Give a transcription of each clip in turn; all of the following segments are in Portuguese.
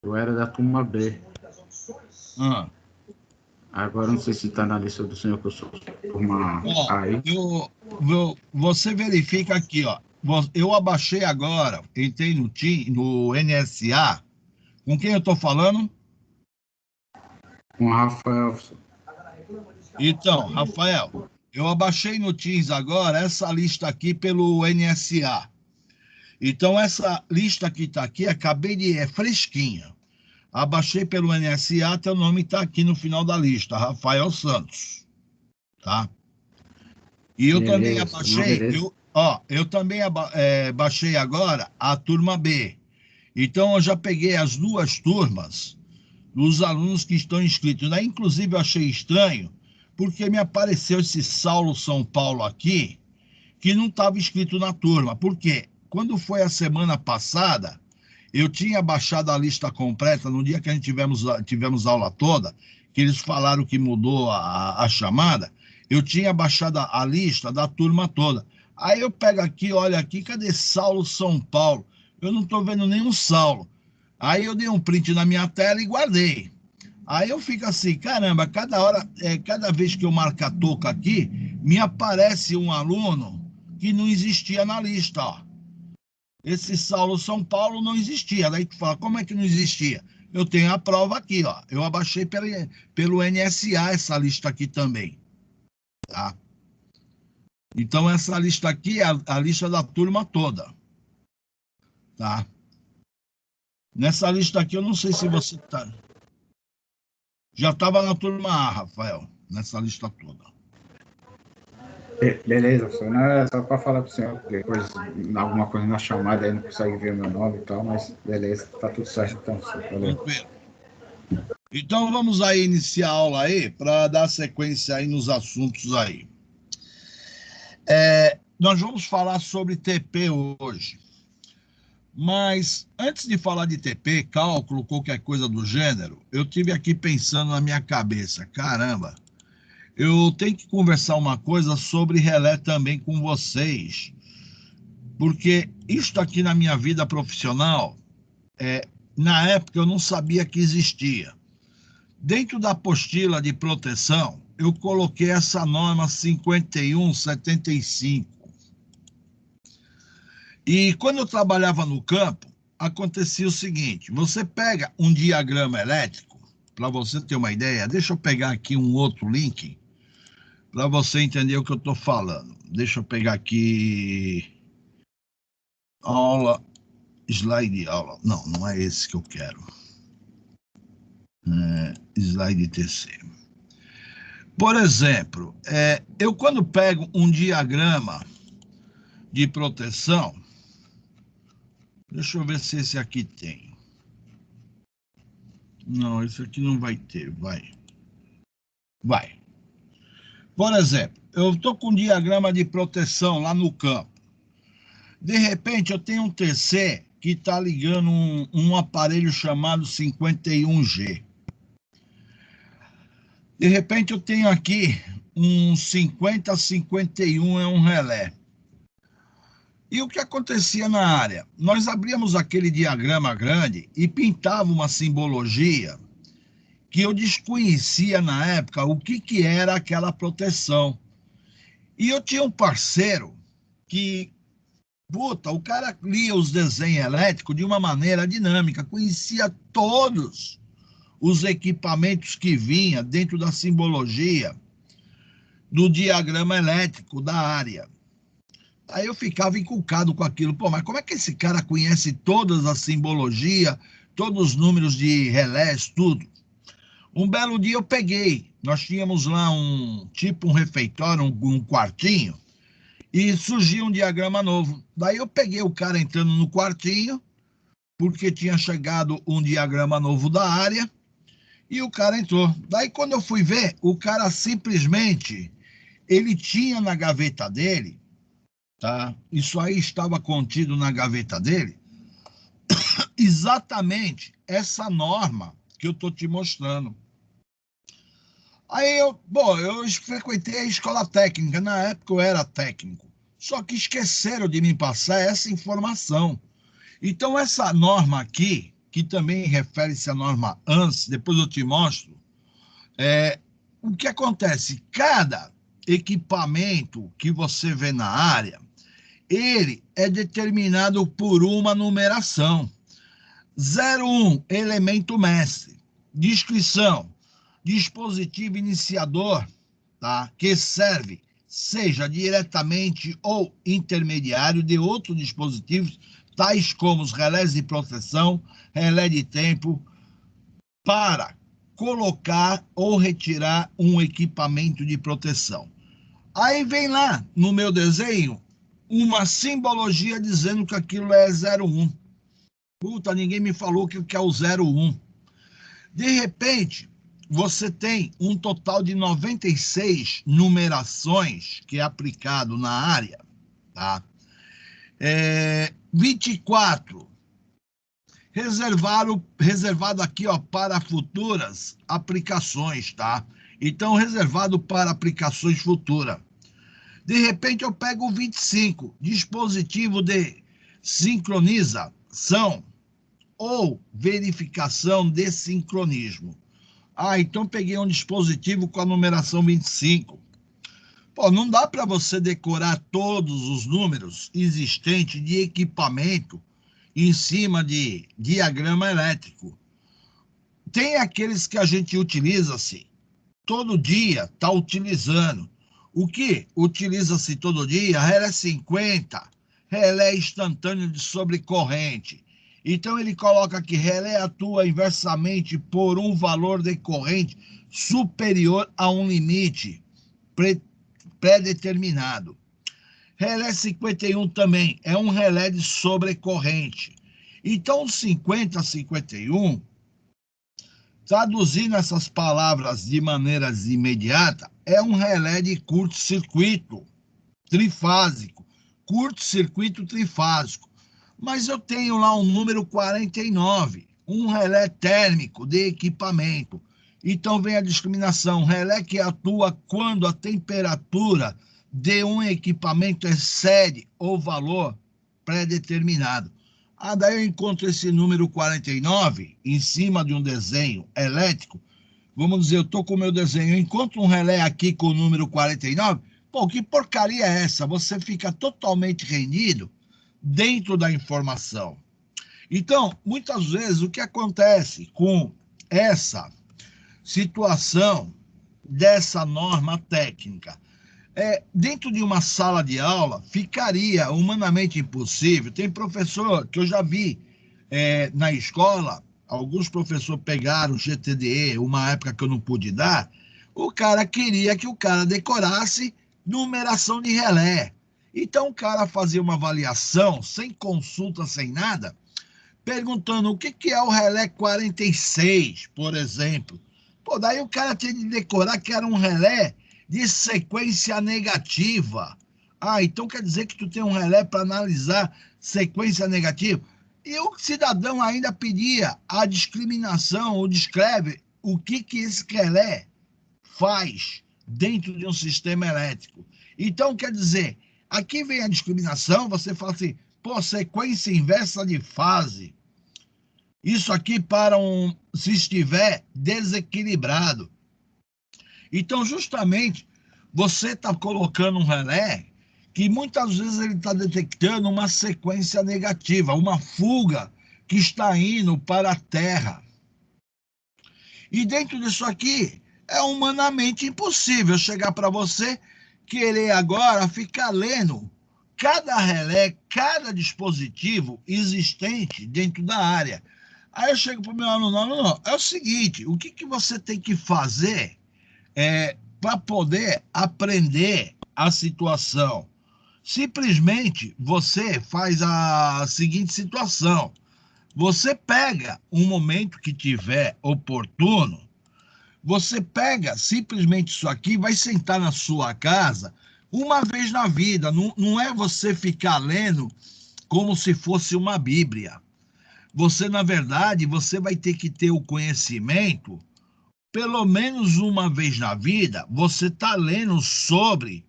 Eu era da turma B. Ah. Agora não sei se está na lista do senhor que eu sou turma A. Você verifica aqui, ó. Eu abaixei agora, entrei no NSA. Com quem eu estou falando? Com o Rafael. Então, Rafael, eu abaixei no Teams agora essa lista aqui pelo NSA. Então, essa lista que está aqui, é fresquinha. Abaixei pelo NSA, teu nome está aqui no final da lista, Rafael Santos. Tá? E eu também abaixei, eu também baixei agora a turma B. Então, eu já peguei as duas turmas dos alunos que estão inscritos. Né? Inclusive, eu achei estranho, porque me apareceu esse Saulo São Paulo aqui, que não estava inscrito na turma. Por quê? Quando foi a semana passada, eu tinha baixado a lista completa, no dia que a gente tivemos aula toda, que eles falaram que mudou a chamada, eu tinha baixado a lista da turma toda. Aí eu pego aqui, olha aqui, cadê Saulo São Paulo? Eu não estou vendo nenhum Saulo. Aí eu dei um print na minha tela e guardei. Aí eu fico assim, caramba, cada vez que eu marco a touca aqui, me aparece um aluno que não existia na lista, ó. Esse Saulo São Paulo não existia. Daí tu fala, como é que não existia? Eu tenho a prova aqui, ó. Eu abaixei pelo NSA essa lista aqui também, tá? Então essa lista aqui é a lista da turma toda, tá? Nessa lista aqui eu não sei se você tá... Já estava na turma A, Rafael, nessa lista toda. Beleza, senhor. Não era só para falar para o senhor, depois alguma coisa na chamada aí não consegue ver o meu nome e tal, mas beleza, tá tudo certo então, senhor. Valeu. Então vamos aí iniciar a aula aí, para dar sequência aí nos assuntos aí. Nós vamos falar sobre TP hoje. Mas antes de falar de TP, cálculo, qualquer coisa do gênero, eu tive aqui pensando na minha cabeça, caramba, eu tenho que conversar uma coisa sobre relé também com vocês, porque isto aqui na minha vida profissional, na época eu não sabia que existia. Dentro da apostila de proteção, eu coloquei essa norma 5175. E quando eu trabalhava no campo, acontecia o seguinte, você pega um diagrama elétrico, para você ter uma ideia, deixa eu pegar aqui um outro link, para você entender o que eu estou falando. Deixa eu pegar aqui, aula, slide aula, não é esse que eu quero, slide TC. Por exemplo, eu quando pego um diagrama de proteção, deixa eu ver se esse aqui tem. Não, esse aqui não vai ter, vai. Por exemplo, eu estou com um diagrama de proteção lá no campo. De repente, eu tenho um TC que está ligando um aparelho chamado 51G. De repente, eu tenho aqui um 5051, é um relé. E o que acontecia na área? Nós abríamos aquele diagrama grande e pintava uma simbologia que eu desconhecia na época o que era aquela proteção. E eu tinha um parceiro que, o cara lia os desenhos elétricos de uma maneira dinâmica, conhecia todos os equipamentos que vinha dentro da simbologia do diagrama elétrico da área. Aí eu ficava encucado com aquilo. Pô, mas como é que esse cara conhece todas as simbologias, todos os números de relés, tudo? Um belo dia eu peguei, nós tínhamos lá um refeitório, um quartinho, e surgiu um diagrama novo. Daí eu peguei o cara entrando no quartinho, porque tinha chegado um diagrama novo da área, e o cara entrou. Daí quando eu fui ver, o cara simplesmente, ele tinha na gaveta dele, tá? Isso aí estava contido na gaveta dele, exatamente essa norma que eu estou te mostrando. Aí eu frequentei a escola técnica, na época eu era técnico, só que esqueceram de me passar essa informação. Então essa norma aqui, que também refere-se à norma ANSI, depois eu te mostro, o que acontece? Cada equipamento que você vê na área, ele é determinado por uma numeração. 01, elemento mestre. Descrição, dispositivo iniciador, tá? Que serve, seja diretamente ou intermediário de outros dispositivos, tais como os relés de proteção, relé de tempo, para colocar ou retirar um equipamento de proteção. Aí vem lá no meu desenho uma simbologia dizendo que aquilo é 01. Puta, ninguém me falou que é o 01. De repente, você tem um total de 96 numerações que é aplicado na área, tá? 24 reservado aqui, ó, para futuras aplicações, tá? Então, reservado para aplicações futuras. De repente, eu pego o 25, dispositivo de sincronização ou verificação de sincronismo. Então peguei um dispositivo com a numeração 25. Pô, não dá para você decorar todos os números existentes de equipamento em cima de diagrama elétrico. Tem aqueles que a gente utiliza assim, todo dia está utilizando. O que utiliza-se todo dia? Relé 50, relé instantâneo de sobrecorrente. Então ele coloca que relé atua inversamente por um valor de corrente superior a um limite pré-determinado. Relé 51 também é um relé de sobrecorrente. Então, 50 a 51, traduzindo essas palavras de maneira imediata, é um relé de curto-circuito trifásico. Curto-circuito trifásico. Mas eu tenho lá um número 49, um relé térmico de equipamento. Então vem a discriminação, relé que atua quando a temperatura de um equipamento excede o valor pré-determinado. Daí eu encontro esse número 49 em cima de um desenho elétrico. Vamos dizer, eu estou com o meu desenho, eu encontro um relé aqui com o número 49. Pô, que porcaria é essa? Você fica totalmente rendido dentro da informação. Então, muitas vezes, o que acontece com essa situação dessa norma técnica? Dentro de uma sala de aula, ficaria humanamente impossível. Tem professor que eu já vi na escola, alguns professores pegaram GTDE, uma época que eu não pude dar, o cara queria que o cara decorasse numeração de relé. Então o cara fazia uma avaliação, sem consulta, sem nada, perguntando o que é o relé 46, por exemplo. Pô, daí o cara tinha de decorar que era um relé de sequência negativa. Então quer dizer que tu tem um relé para analisar sequência negativa? E o cidadão ainda pedia a discriminação, ou descreve o que esse relé faz dentro de um sistema elétrico. Então, quer dizer, aqui vem a discriminação, você fala assim, pô, sequência inversa de fase. Isso aqui para se estiver desequilibrado. Então, justamente, você está colocando um relé que muitas vezes ele está detectando uma sequência negativa, uma fuga que está indo para a Terra. E dentro disso aqui, é humanamente impossível chegar para você querer agora ficar lendo cada relé, cada dispositivo existente dentro da área. Aí eu chego para o meu aluno, não, é o seguinte, o que você tem que fazer para poder aprender a situação? Simplesmente você faz a seguinte situação, você pega um momento que tiver oportuno, você pega simplesmente isso aqui, vai sentar na sua casa uma vez na vida. Não é você ficar lendo como se fosse uma Bíblia. Você, na verdade, você vai ter que ter o conhecimento, pelo menos uma vez na vida, você está lendo sobre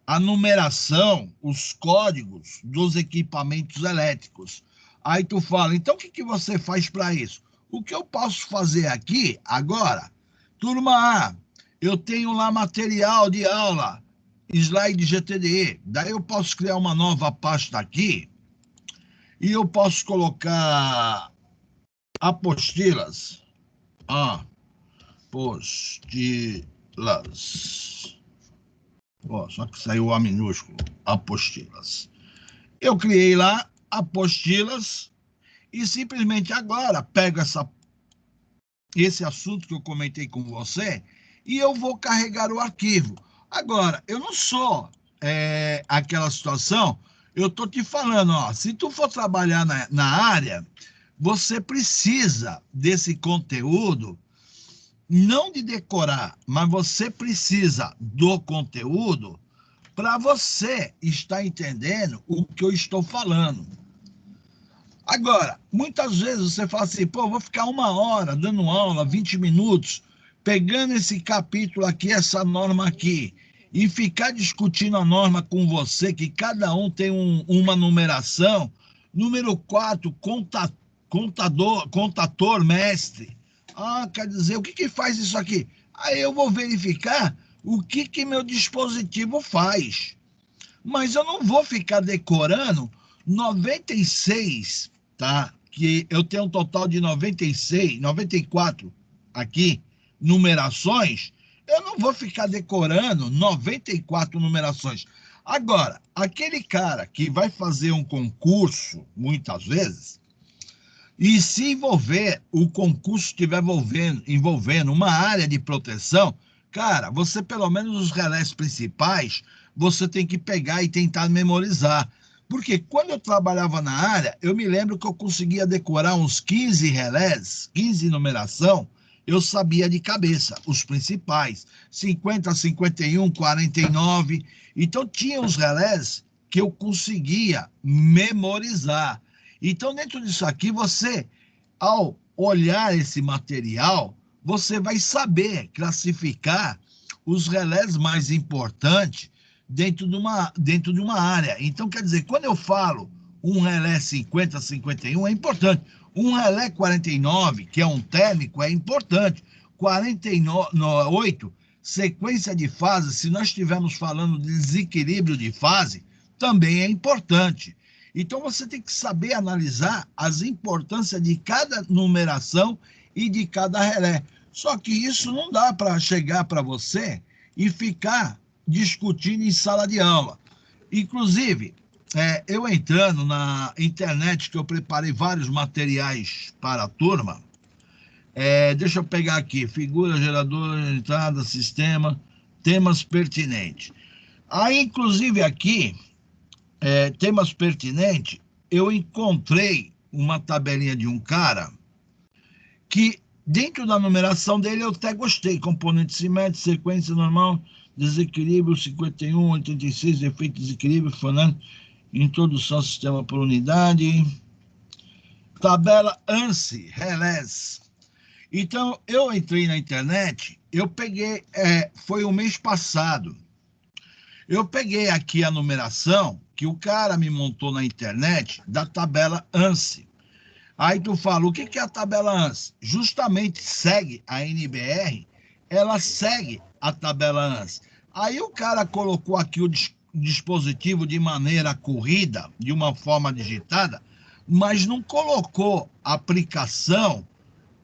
a numeração, os códigos dos equipamentos elétricos. Aí tu fala, então o que, que você faz para isso? O que eu posso fazer aqui, agora, turma A, eu tenho lá material de aula, slide GTD, daí eu posso criar uma nova pasta aqui, e eu posso colocar apostilas, apostilas, só que saiu o A minúsculo, apostilas. Eu criei lá apostilas, e simplesmente agora pego esse assunto que eu comentei com você e eu vou carregar o arquivo. Agora, eu não sou aquela situação, eu estou te falando, se tu for trabalhar na área, você precisa desse conteúdo, não de decorar, mas você precisa do conteúdo para você estar entendendo o que eu estou falando. Agora, muitas vezes você fala assim, vou ficar 1 hora dando aula, 20 minutos, pegando esse capítulo aqui, essa norma aqui, e ficar discutindo a norma com você, que cada um tem uma numeração. Número 4, contator mestre. Quer dizer, o que faz isso aqui? Aí eu vou verificar o que meu dispositivo faz. Mas eu não vou ficar decorando 96, tá? Que eu tenho um total de 96, 94 aqui, numerações. Eu não vou ficar decorando 94 numerações. Agora, aquele cara que vai fazer um concurso, muitas vezes, e se o concurso estiver envolvendo uma área de proteção, cara, você pelo menos os relés principais, você tem que pegar e tentar memorizar. Porque quando eu trabalhava na área, eu me lembro que eu conseguia decorar uns 15 relés, 15 numeração, eu sabia de cabeça, os principais, 50, 51, 49. Então tinha os relés que eu conseguia memorizar. Então, dentro disso aqui, você, ao olhar esse material, você vai saber classificar os relés mais importantes dentro de uma área. Então, quer dizer, quando eu falo um relé 50, 51, é importante. Um relé 49, que é um térmico, é importante. 48, sequência de fase, se nós estivermos falando de desequilíbrio de fase, também é importante. Então, você tem que saber analisar as importâncias de cada numeração e de cada relé. Só que isso não dá para chegar para você e ficar discutindo em sala de aula. Inclusive, eu entrando na internet, que eu preparei vários materiais para a turma, deixa eu pegar aqui, figura, gerador, entrada, sistema, temas pertinentes. Aí, inclusive aqui, temas pertinentes, eu encontrei uma tabelinha de um cara que, dentro da numeração dele, eu até gostei. Componente simétrico, sequência normal, desequilíbrio, 51, 86, efeito desequilíbrio, falando, introdução ao sistema por unidade, tabela ANSI, relés. Então, eu entrei na internet, eu peguei, foi o mês passado, eu peguei aqui a numeração que o cara me montou na internet da tabela ANSI. Aí tu fala, o que é a tabela ANSI? Justamente segue a NBR, ela segue a tabela ANSI. Aí o cara colocou aqui o dispositivo de maneira corrida, de uma forma digitada, mas não colocou a aplicação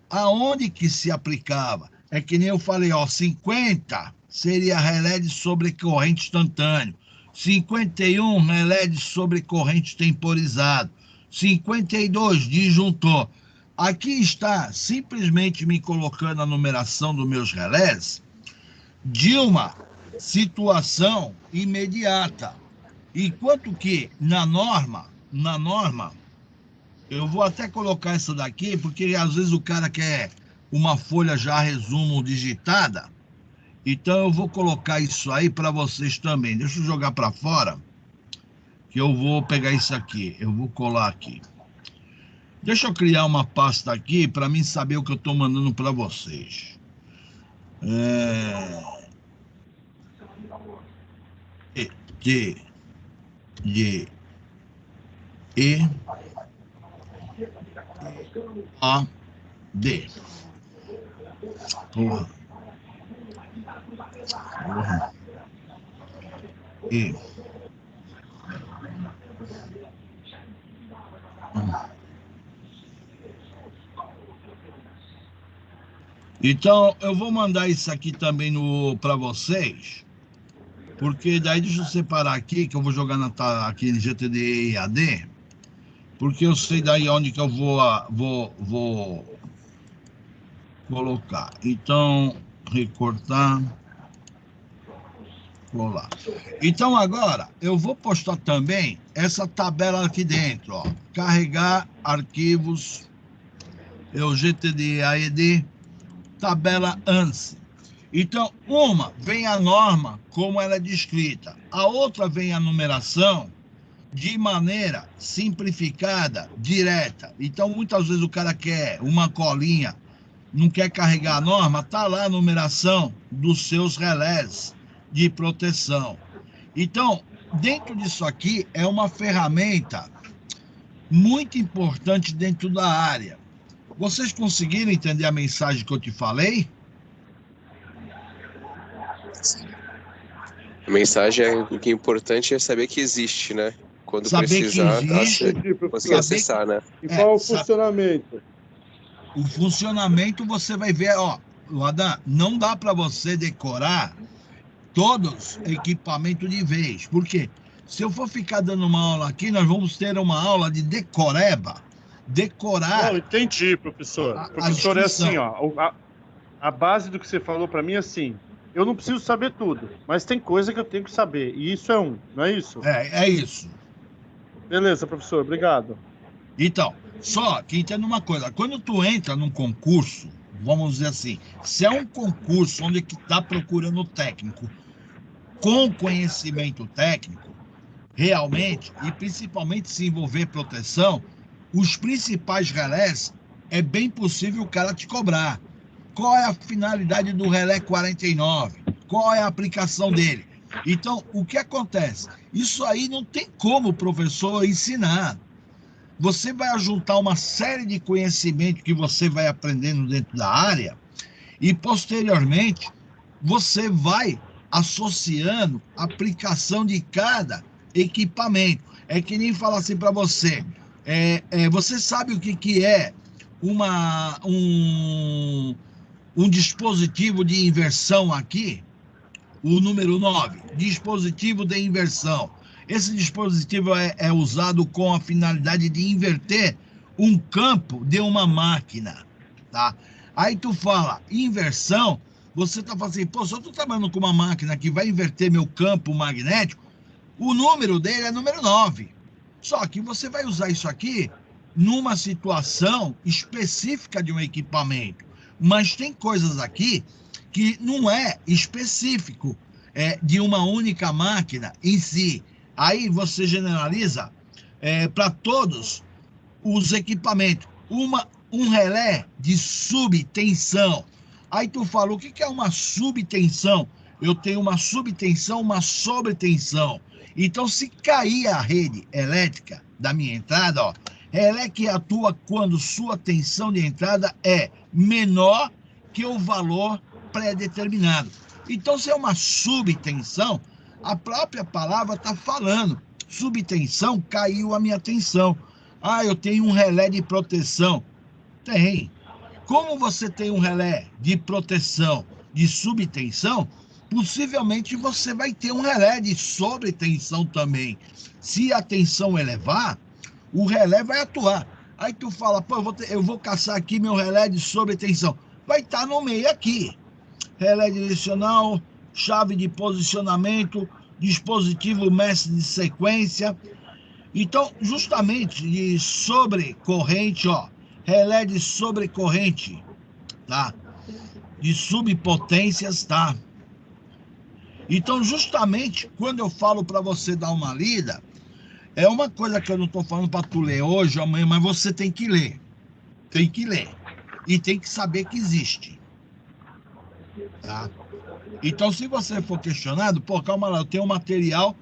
aonde que se aplicava. É que nem eu falei, 50 seria relé de sobrecorrente instantâneo, 51 relé de sobrecorrente temporizado, 52 disjuntor. Aqui está simplesmente me colocando a numeração dos meus relés de uma situação imediata. Enquanto que na norma, eu vou até colocar essa daqui, porque às vezes o cara quer uma folha já resumo digitada. Então eu vou colocar isso aí para vocês também. Deixa eu jogar para fora, que eu vou pegar isso aqui. Eu vou colar aqui. Deixa eu criar uma pasta aqui para mim saber o que eu estou mandando para vocês. T, D, E, D. Porra. E. Então, eu vou mandar isso aqui também para vocês, porque daí deixa eu separar aqui, que eu vou jogar aqui no GTD EAD, porque eu sei daí onde que eu vou colocar. Então, recortar, colar. Então, agora, eu vou postar também essa tabela aqui dentro, ó. Carregar arquivos, o GTD EAD, tabela ANSI. Então, uma vem a norma como ela é descrita, a outra vem a numeração de maneira simplificada, direta. Então, muitas vezes o cara quer uma colinha, não quer carregar a norma, tá lá a numeração dos seus relés de proteção. Então, dentro disso aqui é uma ferramenta muito importante dentro da área. Vocês conseguiram entender a mensagem que eu te falei? A mensagem é o que é importante é saber que existe, né? Quando saber precisar, que existe, conseguir acessar, né? E qual é o funcionamento? O funcionamento você vai ver, ó, Adam, não dá para você decorar todos os equipamentos de vez. Por quê? Se eu for ficar dando uma aula aqui, nós vamos ter uma aula de decoreba. Decorar. Não, entendi, professor. Professor, é assim, ó. A base do que você falou para mim é assim. Eu não preciso saber tudo, mas tem coisa que eu tenho que saber. E isso é não é isso? É isso. Beleza, professor, obrigado. Então, só que entenda uma coisa, quando tu entra num concurso, vamos dizer assim, se é um concurso onde que está procurando técnico com conhecimento técnico, realmente, e principalmente se envolver proteção, os principais relés, é bem possível o cara te cobrar. Qual é a finalidade do relé 49? Qual é a aplicação dele? Então, o que acontece? Isso aí não tem como o professor ensinar. Você vai juntar uma série de conhecimentos que você vai aprendendo dentro da área e, posteriormente, você vai associando a aplicação de cada equipamento. É que nem falar assim para você, você sabe o que é um dispositivo de inversão aqui? O número 9, dispositivo de inversão. Esse dispositivo é usado com a finalidade de inverter um campo de uma máquina, tá? Aí tu fala, inversão, você tá falando assim, pô, se eu tô trabalhando com uma máquina que vai inverter meu campo magnético, o número dele é número 9. Só que você vai usar isso aqui numa situação específica de um equipamento. Mas tem coisas aqui que não é específico de uma única máquina em si. Aí você generaliza para todos os equipamentos. Um relé de subtensão. Aí tu fala, o que é uma subtensão? Eu tenho uma subtensão, uma sobretensão. Então, se cair a rede elétrica da minha entrada, ó, relé que atua quando sua tensão de entrada é menor que o valor pré-determinado. Então, se é uma subtensão, a própria palavra está falando. Subtensão, caiu a minha tensão. Ah, eu tenho um relé de proteção. Tem. Como você tem um relé de proteção de subtensão, possivelmente você vai ter um relé de sobretensão também. Se a tensão elevar, o relé vai atuar. Aí tu fala, pô, eu vou caçar aqui meu relé de sobretensão. Vai estar no meio aqui. Relé direcional, chave de posicionamento, dispositivo mestre de sequência. Então, justamente de sobrecorrente, ó, relé de sobrecorrente, tá? De subpotências, tá? Então, justamente, quando eu falo para você dar uma lida, é uma coisa que eu não estou falando para tu ler hoje ou amanhã, mas você tem que ler. Tem que ler. E tem que saber que existe. Tá? Então, se você for questionado, pô, calma lá, eu tenho um material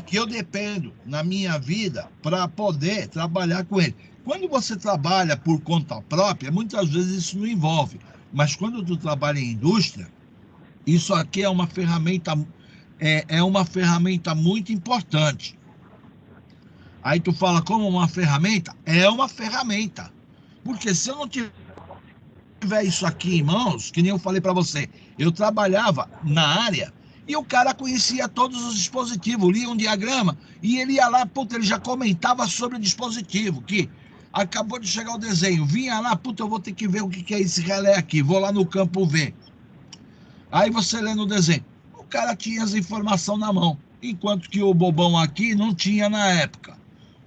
que eu dependo na minha vida para poder trabalhar com ele. Quando você trabalha por conta própria, muitas vezes isso não envolve. Mas quando tu trabalha em indústria, isso aqui é uma ferramenta, é uma ferramenta muito importante. Aí tu fala como uma ferramenta? É uma ferramenta. Porque se eu não tiver isso aqui em mãos, que nem eu falei para você, eu trabalhava na área e o cara conhecia todos os dispositivos, lia um diagrama e ele ia lá, puta, ele já comentava sobre o dispositivo, que acabou de chegar o desenho, vinha lá, puta, eu vou ter que ver o que é esse relé aqui, vou lá no campo ver. Aí você lê no desenho, o cara tinha as informações na mão, enquanto que o bobão aqui não tinha na época.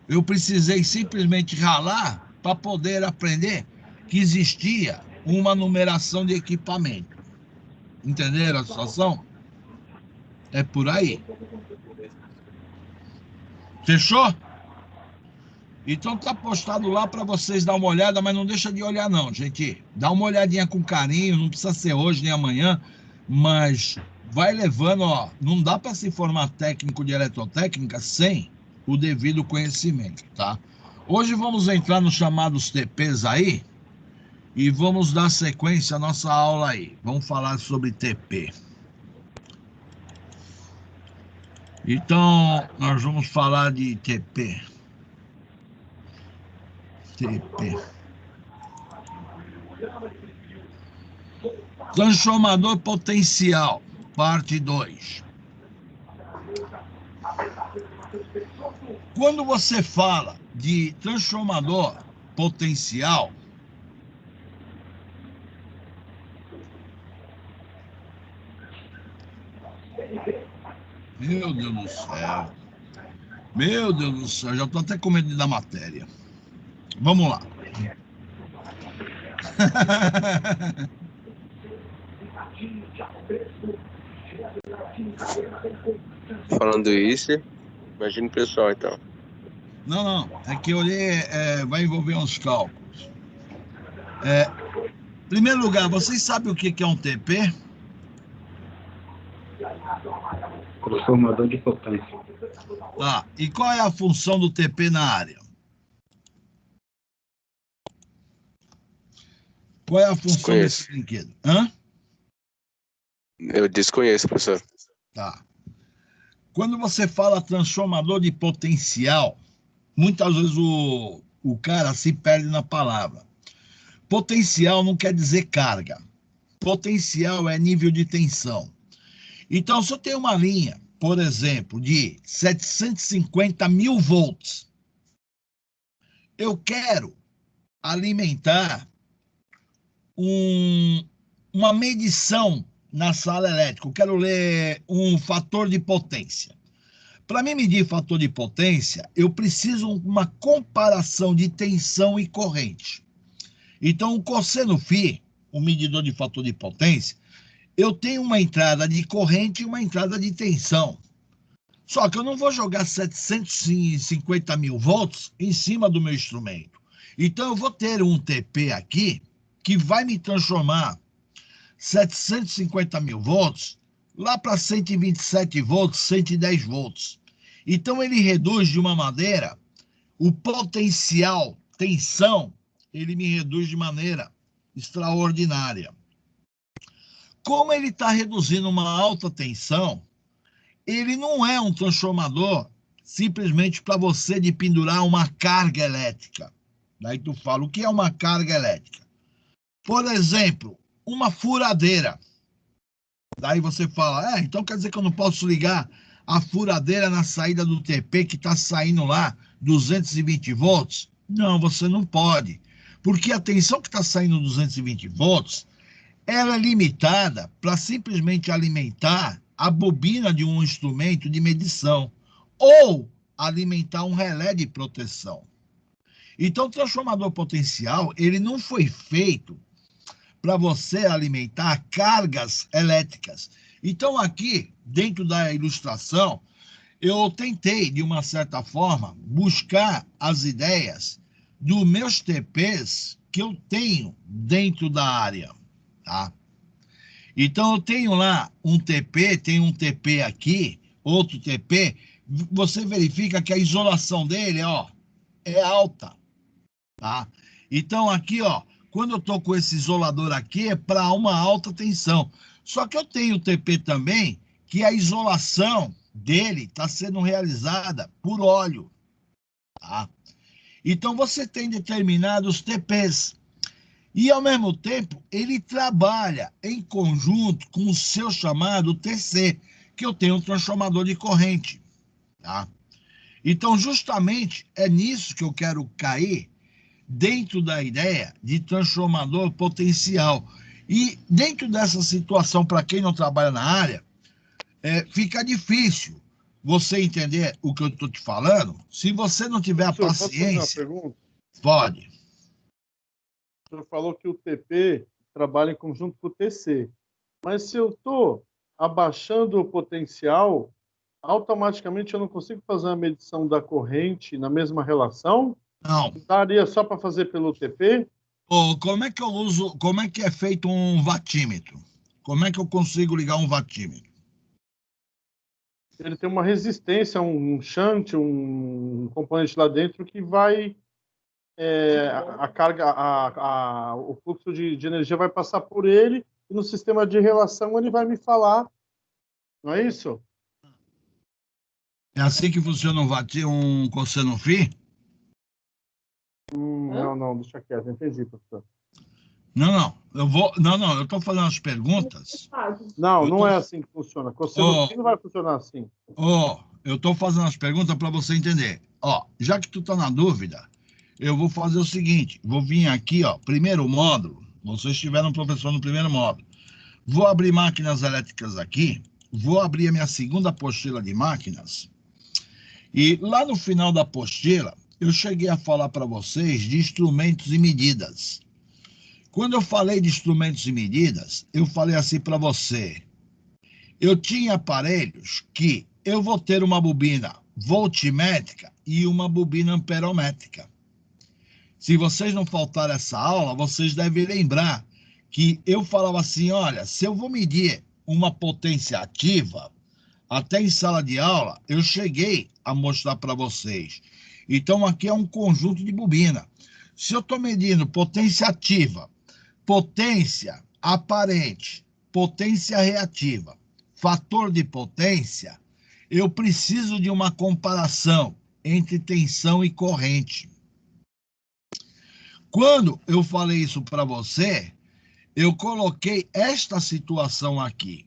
Eu precisei simplesmente ralar para poder aprender que existia uma numeração de equipamento. Entenderam a situação? É por aí. Fechou? Então tá postado lá para vocês dar uma olhada, mas não deixa de olhar não, gente. Dá uma olhadinha com carinho, não precisa ser hoje nem amanhã, mas vai levando, ó. Não dá para se formar técnico de eletrotécnica sem o devido conhecimento, tá? Hoje vamos entrar nos chamados TPs aí e vamos dar sequência à nossa aula aí. Vamos falar sobre TP. Então, nós vamos falar de TP. TP. Transformador potencial, parte 2. Quando você fala de transformador potencial, meu Deus do céu. Meu Deus do céu, já estou até com medo da matéria. Vamos lá. Falando isso, imagina o pessoal então. Não, é que eu olhei, vai envolver uns cálculos. Em primeiro lugar, vocês sabem o que é um TP? Transformador de potência. Tá, e qual é a função do TP na área? Qual é a função desse brinquedo? Hã? Eu desconheço, professor. Tá. Quando você fala transformador de potencial, muitas vezes o cara se perde na palavra. Potencial não quer dizer carga. Potencial é nível de tensão. Então, se eu tenho uma linha, por exemplo, de 750 mil volts, eu quero alimentar uma medição na sala elétrica. Eu quero ler um fator de potência. Para mim medir fator de potência, eu preciso uma comparação de tensão e corrente. Então, o cosseno φ, o medidor de fator de potência, eu tenho uma entrada de corrente e uma entrada de tensão. Só que eu não vou jogar 750 mil volts em cima do meu instrumento. Então, eu vou ter um TP aqui que vai me transformar 750 mil volts lá para 127 volts, 110 volts. Então, ele reduz de uma maneira o potencial tensão, ele me reduz de maneira extraordinária. Como ele está reduzindo uma alta tensão, ele não é um transformador simplesmente para você de pendurar uma carga elétrica. Daí tu fala, o que é uma carga elétrica? Por exemplo, uma furadeira. Daí você fala, então quer dizer que eu não posso ligar a furadeira na saída do TP que está saindo lá 220 volts? Não, você não pode. Porque a tensão que está saindo 220 volts, ela é limitada para simplesmente alimentar a bobina de um instrumento de medição ou alimentar um relé de proteção. Então, o transformador potencial, ele não foi feito para você alimentar cargas elétricas. Então, aqui, dentro da ilustração, eu tentei, de uma certa forma, buscar as ideias dos meus TPs que eu tenho dentro da área, tá? Então, eu tenho lá um TP, tem um TP aqui, outro TP, você verifica que a isolação dele, ó, é alta. tá? Então, aqui, ó, quando eu estou com esse isolador aqui, é para uma alta tensão. Só que eu tenho o TP também, que a isolação dele está sendo realizada por óleo, tá? Então, você tem determinados TPs. E, ao mesmo tempo, ele trabalha em conjunto com o seu chamado TC, que eu tenho um transformador de corrente, tá? Então, justamente, é nisso que eu quero cair, dentro da ideia de transformador potencial. E dentro dessa situação, para quem não trabalha na área, fica difícil você entender o que eu estou te falando. Se você não tiver a paciência... Posso fazer uma pergunta? Pode. O senhor falou que o TP trabalha em conjunto com o TC. Mas se eu estou abaixando o potencial, automaticamente eu não consigo fazer a medição da corrente na mesma relação? Não. Daria só para fazer pelo TP? Como é que eu uso, como é que é feito um watímetro? Como é que eu consigo ligar um watímetro? Ele tem uma resistência, um shunt, um componente lá dentro que vai... a carga, o fluxo de energia vai passar por ele e no sistema de relação ele vai me falar. Não é isso? É assim que funciona um cosseno φ? Não, deixa quieto, entendi, professor. Não, eu estou fazendo as perguntas. Não é assim que funciona. Cosseno φ não vai funcionar assim. Eu estou fazendo as perguntas para você entender. Já que tu está na dúvida, eu vou fazer o seguinte, vou vir aqui, primeiro módulo, vocês tiveram um professor no primeiro módulo, vou abrir máquinas elétricas aqui, vou abrir a minha segunda apostila de máquinas, e lá no final da apostila, eu cheguei a falar para vocês de instrumentos e medidas. Quando eu falei de instrumentos e medidas, eu falei assim para você, eu tinha aparelhos que eu vou ter uma bobina voltmétrica e uma bobina amperométrica. Se vocês não faltaram essa aula, vocês devem lembrar que eu falava assim, olha, se eu vou medir uma potência ativa, até em sala de aula, eu cheguei a mostrar para vocês. Então, aqui é um conjunto de bobina. Se eu estou medindo potência ativa, potência aparente, potência reativa, fator de potência, eu preciso de uma comparação entre tensão e corrente. Quando eu falei isso para você, eu coloquei esta situação aqui,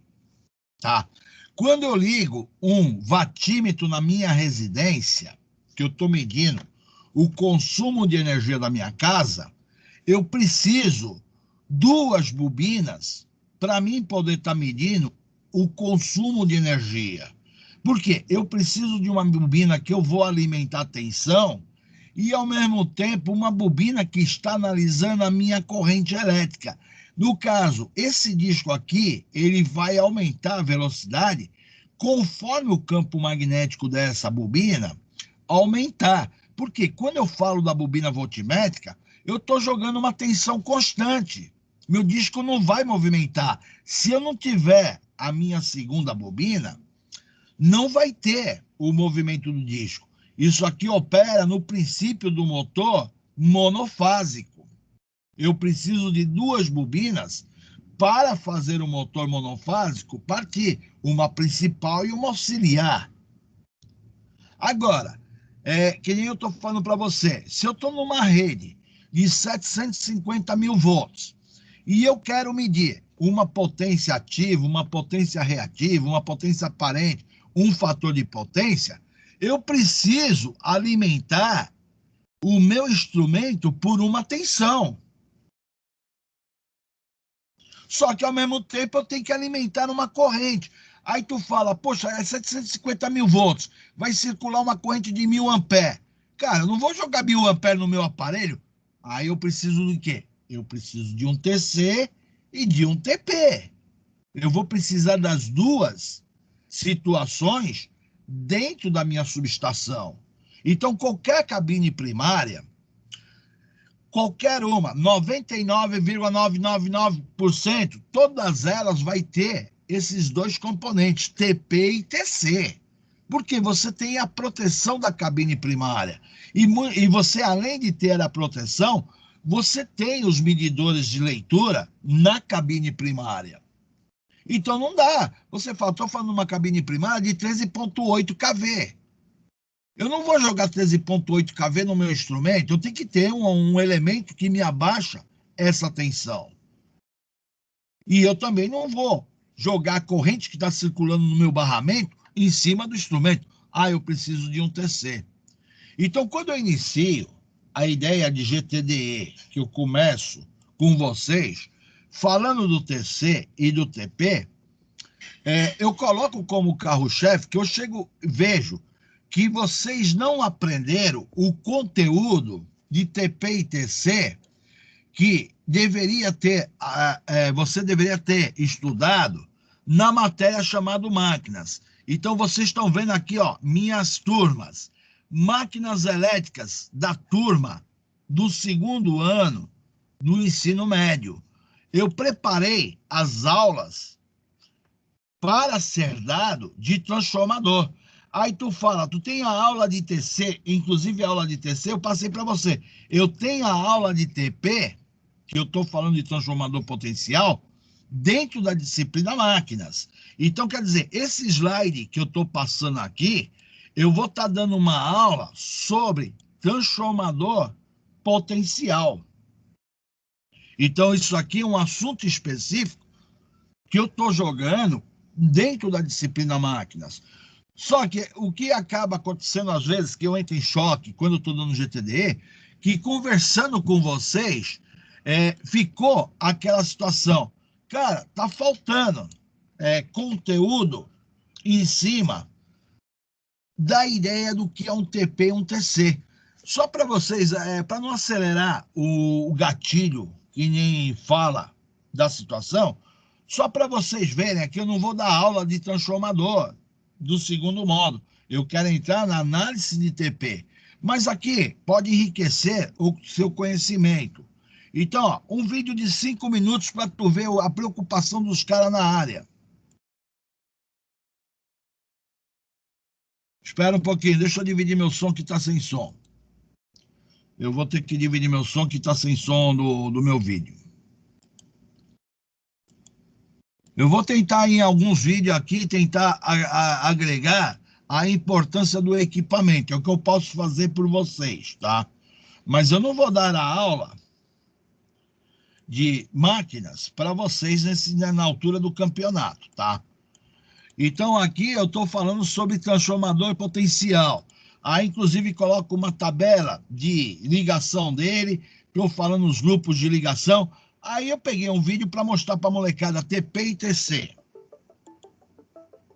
tá? Quando eu ligo um watímetro na minha residência, que eu estou medindo o consumo de energia da minha casa, eu preciso duas bobinas para mim poder estar medindo o consumo de energia. Por quê? Eu preciso de uma bobina que eu vou alimentar a tensão e, ao mesmo tempo, uma bobina que está analisando a minha corrente elétrica. No caso, esse disco aqui, ele vai aumentar a velocidade conforme o campo magnético dessa bobina aumentar. Porque quando eu falo da bobina voltmétrica, eu estou jogando uma tensão constante. Meu disco não vai movimentar. Se eu não tiver a minha segunda bobina, não vai ter o movimento do disco. Isso aqui opera no princípio do motor monofásico. Eu preciso de duas bobinas para fazer o motor monofásico partir, uma principal e uma auxiliar. Agora, que nem eu estou falando para você, se eu estou numa rede de 750 mil volts e eu quero medir uma potência ativa, uma potência reativa, uma potência aparente, um fator de potência, eu preciso alimentar o meu instrumento por uma tensão. Só que, ao mesmo tempo, eu tenho que alimentar uma corrente. Aí tu fala, poxa, é 750 mil volts, vai circular uma corrente de 1000 amperes. Cara, eu não vou jogar 1000 amperes no meu aparelho. Aí eu preciso do quê? Eu preciso de um TC e de um TP. Eu vou precisar das duas situações dentro da minha subestação. Então, qualquer cabine primária, qualquer uma, 99,999%, todas elas vai ter esses dois componentes, TP e TC. Porque você tem a proteção da cabine primária. E você, além de ter a proteção, você tem os medidores de leitura na cabine primária. Então não dá. Você fala, estou falando de uma cabine primária de 13.8 kV. Eu não vou jogar 13.8 kV no meu instrumento, eu tenho que ter um elemento que me abaixa essa tensão. E eu também não vou jogar a corrente que está circulando no meu barramento em cima do instrumento. Ah, eu preciso de um TC. Então, quando eu inicio a ideia de GTDE, que eu começo com vocês, falando do TC e do TP, eu coloco como carro-chefe que eu vejo que vocês não aprenderam o conteúdo de TP e TC que você deveria ter estudado na matéria chamada máquinas. Então, vocês estão vendo aqui, ó, minhas turmas. Máquinas elétricas da turma do 2º ano do ensino médio. Eu preparei as aulas para ser dado de transformador. Aí tu fala, tu tem a aula de TC, inclusive a aula de TC eu passei para você. Eu tenho a aula de TP, que eu estou falando de transformador potencial, dentro da disciplina máquinas. Então, quer dizer, esse slide que eu estou passando aqui, eu vou estar dando uma aula sobre transformador potencial. Então, isso aqui é um assunto específico que eu estou jogando dentro da disciplina máquinas. Só que o que acaba acontecendo às vezes, que eu entro em choque quando eu estou dando GTDE, que conversando com vocês, ficou aquela situação. Cara, tá faltando conteúdo em cima da ideia do que é um TP e um TC. Só para vocês, para não acelerar o gatilho, que nem fala da situação, só para vocês verem aqui, eu não vou dar aula de transformador do 2º modo. Eu quero entrar na análise de TP. Mas aqui pode enriquecer o seu conhecimento. Então, ó, um vídeo de 5 minutos para tu ver a preocupação dos caras na área. Espera um pouquinho, deixa eu dividir meu som que está sem som. Eu vou ter que dividir meu som que está sem som do meu vídeo. Eu vou tentar em alguns vídeos aqui, tentar agregar a importância do equipamento, é o que eu posso fazer por vocês, tá? Mas eu não vou dar a aula de máquinas para vocês na altura do campeonato, tá? Então aqui eu estou falando sobre transformador potencial. Aí inclusive coloco uma tabela de ligação dele, estou falando os grupos de ligação. Aí eu peguei um vídeo para mostrar para a molecada TP e TC.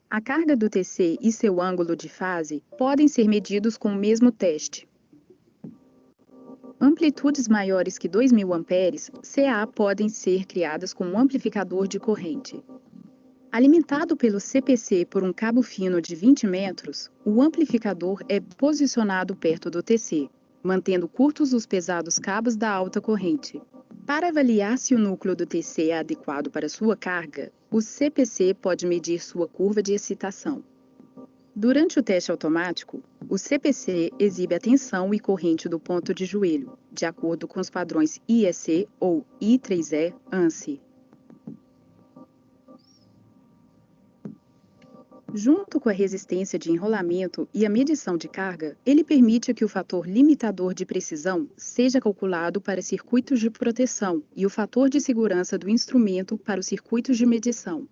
A carga do TC e seu ângulo de fase podem ser medidos com o mesmo teste. Amplitudes maiores que 2.000 amperes, CA, podem ser criadas com um amplificador de corrente. Alimentado pelo CPC por um cabo fino de 20 metros, o amplificador é posicionado perto do TC, mantendo curtos os pesados cabos da alta corrente. Para avaliar se o núcleo do TC é adequado para sua carga, o CPC pode medir sua curva de excitação. Durante o teste automático, o CPC exibe a tensão e corrente do ponto de joelho, de acordo com os padrões IEC ou I3E ANSI. Junto com a resistência de enrolamento e a medição de carga, ele permite que o fator limitador de precisão seja calculado para circuitos de proteção e o fator de segurança do instrumento para os circuitos de medição.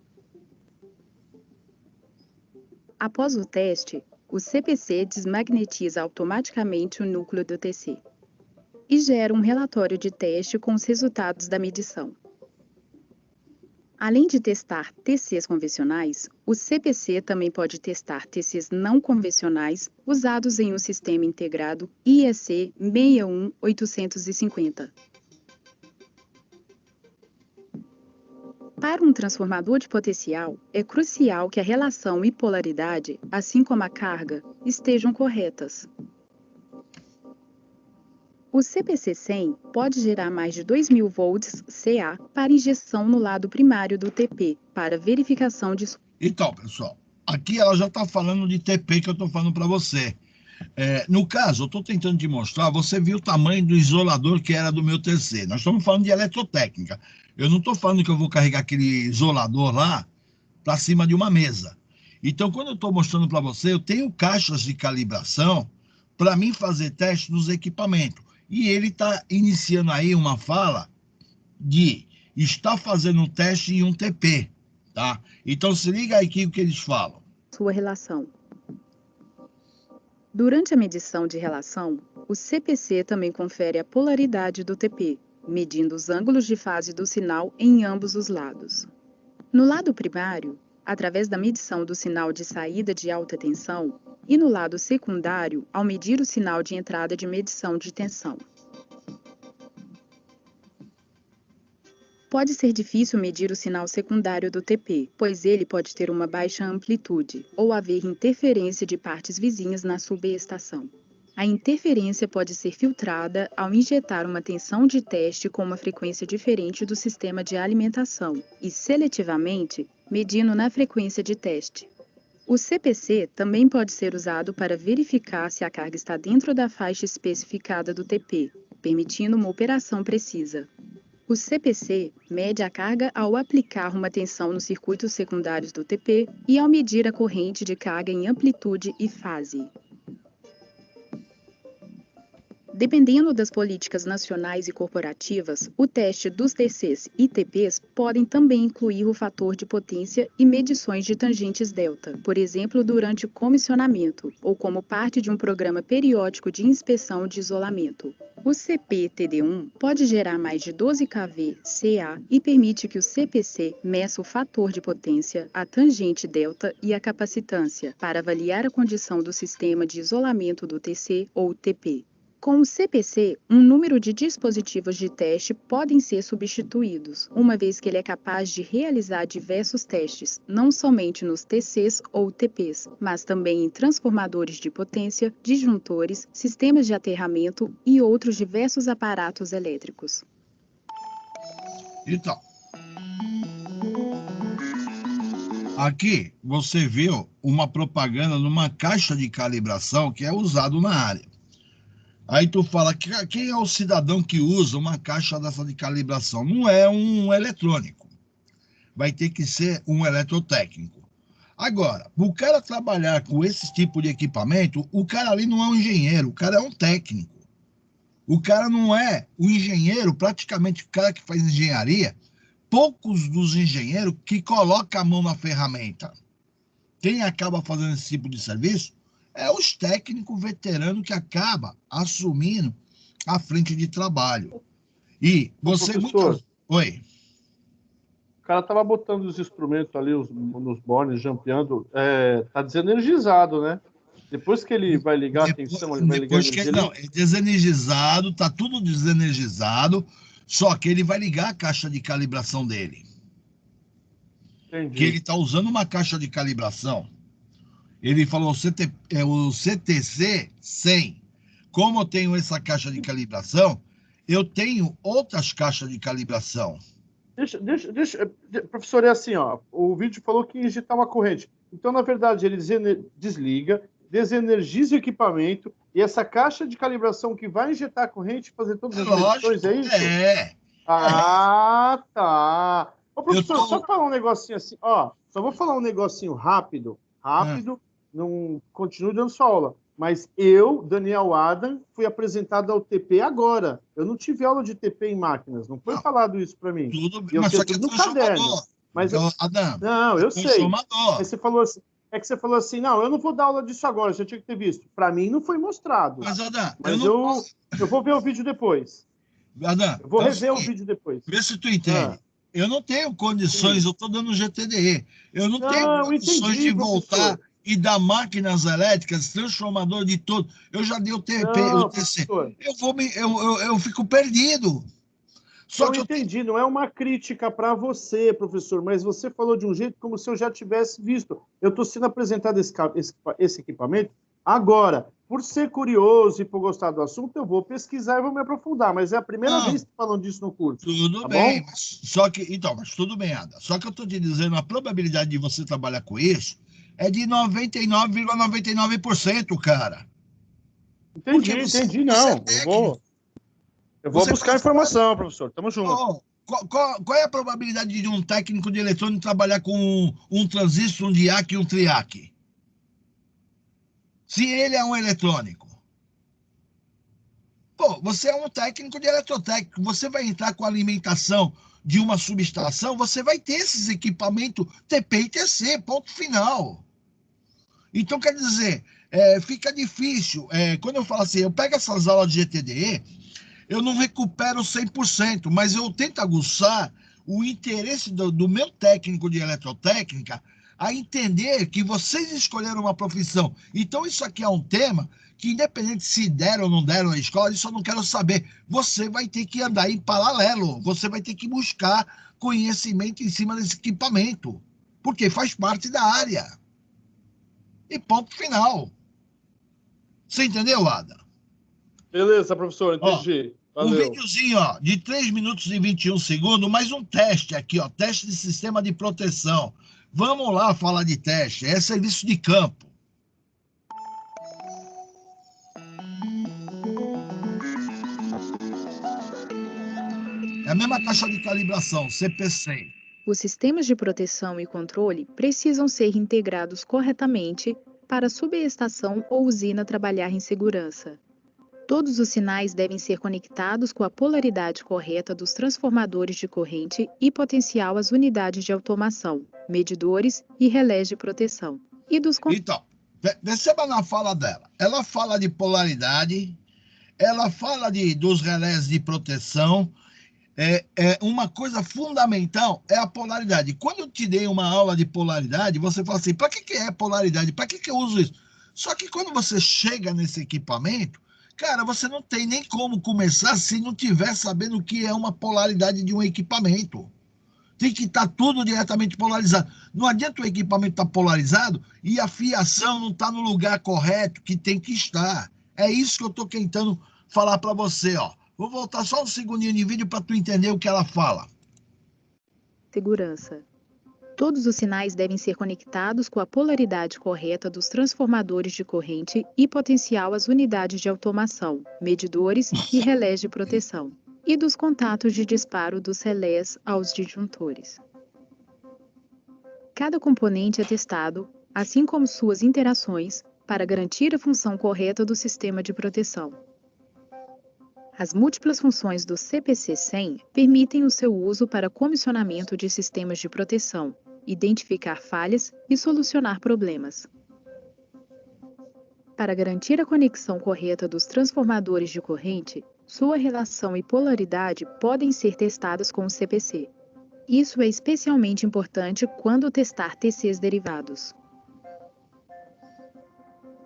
Após o teste, o CPC desmagnetiza automaticamente o núcleo do TC e gera um relatório de teste com os resultados da medição. Além de testar TCs convencionais, o CPC também pode testar TCs não convencionais usados em um sistema integrado IEC 61850. Para um transformador de potencial, é crucial que a relação e polaridade, assim como a carga, estejam corretas. O CPC 100 pode gerar mais de 2.000 volts CA para injeção no lado primário do TP, para verificação de... Então, pessoal, aqui ela já está falando de TP que eu estou falando para você. No caso, eu estou tentando te mostrar, você viu o tamanho do isolador que era do meu TC. Nós estamos falando de eletrotécnica. Eu não estou falando que eu vou carregar aquele isolador lá para cima de uma mesa. Então, quando eu estou mostrando para você, eu tenho caixas de calibração para mim fazer teste dos equipamentos. E ele está iniciando aí uma fala de estar fazendo um teste em um TP, tá? Então, se liga aí aqui o que eles falam. Sua relação. Durante a medição de relação, o CPC também confere a polaridade do TP, medindo os ângulos de fase do sinal em ambos os lados. No lado primário, através da medição do sinal de saída de alta tensão, e no lado secundário, ao medir o sinal de entrada de medição de tensão. Pode ser difícil medir o sinal secundário do TP, pois ele pode ter uma baixa amplitude ou haver interferência de partes vizinhas na subestação. A interferência pode ser filtrada ao injetar uma tensão de teste com uma frequência diferente do sistema de alimentação e, seletivamente, medindo na frequência de teste. O CPC também pode ser usado para verificar se a carga está dentro da faixa especificada do TP, permitindo uma operação precisa. O CPC mede a carga ao aplicar uma tensão nos circuitos secundários do TP e ao medir a corrente de carga em amplitude e fase. Dependendo das políticas nacionais e corporativas, o teste dos TCs e TPs podem também incluir o fator de potência e medições de tangentes delta, por exemplo, durante o comissionamento, ou como parte de um programa periódico de inspeção de isolamento. O CP-TD1 pode gerar mais de 12 kV CA e permite que o CPC meça o fator de potência, a tangente delta e a capacitância, para avaliar a condição do sistema de isolamento do TC ou TP. Com o CPC, um número de dispositivos de teste podem ser substituídos, uma vez que ele é capaz de realizar diversos testes, não somente nos TCs ou TPs, mas também em transformadores de potência, disjuntores, sistemas de aterramento e outros diversos aparatos elétricos. Então, aqui você viu uma propaganda numa caixa de calibração que é usado na área. Aí tu fala, quem é o cidadão que usa uma caixa dessa de calibração? Não é um eletrônico. Vai ter que ser um eletrotécnico. Agora, o cara trabalhar com esse tipo de equipamento, o cara ali não é um engenheiro, o cara é um técnico. O cara não é um engenheiro, praticamente o cara que faz engenharia, poucos dos engenheiros que colocam a mão na ferramenta. Quem acaba fazendo esse tipo de serviço é os técnicos veteranos que acabam assumindo a frente de trabalho. E você... Professor, Oi. O cara tava botando os instrumentos ali, nos bornes, jampeando, tá desenergizado, né? Depois que ele vai ligar a tensão, ele vai ligar a energia... Não, é desenergizado, tá tudo desenergizado, só que ele vai ligar a caixa de calibração dele. Entendi. Que ele está usando uma caixa de calibração. Ele falou, o CTC 100. Como eu tenho essa caixa de calibração, eu tenho outras caixas de calibração. Professor, é assim, ó, o vídeo falou que injetar uma corrente. Então, na verdade, ele desliga, desenergiza o equipamento e essa caixa de calibração que vai injetar a corrente, fazer todas as medições, é isso? Tá. Ô, professor, só falar um negocinho assim, ó, só vou falar um negocinho rápido, não continuo dando sua aula, mas eu, Daniel Adam, fui apresentado ao TP agora. Eu não tive aula de TP em máquinas, não foi falado isso para mim. Tudo bem, mas só que é no caderno. Mas Adam, não, eu sei. Mas você falou assim, você falou assim, não, eu não vou dar aula disso agora, você tinha que ter visto. Para mim não foi mostrado. Mas, Adam, eu vou ver o vídeo depois. Adam, eu vou rever o vídeo depois. Vê se tu entende. Eu não tenho condições, eu estou dando GTDE. Eu não tenho condições de voltar e dar máquinas elétricas, transformador de tudo. Eu já dei o TP, o TC. Eu fico perdido. Só que eu entendi, não é uma crítica para você, professor, mas você falou de um jeito como se eu já tivesse visto. Eu estou sendo apresentado esse equipamento agora. Por ser curioso e por gostar do assunto, eu vou pesquisar e vou me aprofundar, mas é a primeira vez que falam disso no curso. Tudo bem, mas tudo bem, Ada. Só que eu estou te dizendo, a probabilidade de você trabalhar com isso é de 99,99%, cara. Entendi, não. Eu vou buscar informação, professor. Tamo junto. Qual é a probabilidade de um técnico de eletrônico trabalhar com um transistor, um diac e um triac? Se ele é um eletrônico. Pô, você é um técnico de eletrotécnico, você vai entrar com a alimentação de uma subestação, você vai ter esses equipamentos TP e TC, ponto final. Então, quer dizer, fica difícil. Quando eu falo assim, eu pego essas aulas de GTDE, eu não recupero 100%, mas eu tento aguçar o interesse do meu técnico de eletrotécnica a entender que vocês escolheram uma profissão. Então, isso aqui é um tema que, independente se deram ou não deram na escola, isso eu não quero saber. Você vai ter que andar em paralelo, você vai ter que buscar conhecimento em cima desse equipamento, porque faz parte da área. E ponto final. Você entendeu, Ada? Beleza, professor, entendi. Um videozinho, de 3 minutos e 21 segundos, mais um teste aqui, teste de sistema de proteção. Vamos lá falar de teste, é serviço de campo. É a mesma caixa de calibração, CP100. Os sistemas de proteção e controle precisam ser integrados corretamente para a subestação ou usina trabalhar em segurança. Todos os sinais devem ser conectados com a polaridade correta dos transformadores de corrente e potencial às unidades de automação, medidores e relés de proteção. Então, perceba na fala dela. Ela fala de polaridade, ela fala dos relés de proteção. Uma coisa fundamental é a polaridade. Quando eu te dei uma aula de polaridade, você fala assim, para que é polaridade? Para que eu uso isso? Só que quando você chega nesse equipamento, cara, você não tem nem como começar se não tiver sabendo o que é uma polaridade de um equipamento. Tem que estar tudo diretamente polarizado. Não adianta o equipamento estar polarizado e a fiação não está no lugar correto que tem que estar. É isso que eu estou tentando falar para você, Vou voltar só um segundinho de vídeo para tu entender o que ela fala. Segurança. Todos os sinais devem ser conectados com a polaridade correta dos transformadores de corrente e potencial às unidades de automação, medidores e relés de proteção, e dos contatos de disparo dos relés aos disjuntores. Cada componente é testado, assim como suas interações, para garantir a função correta do sistema de proteção. As múltiplas funções do CPC-100 permitem o seu uso para comissionamento de sistemas de proteção, identificar falhas e solucionar problemas. Para garantir a conexão correta dos transformadores de corrente, sua relação e polaridade podem ser testadas com o CPC. Isso é especialmente importante quando testar TCs derivados.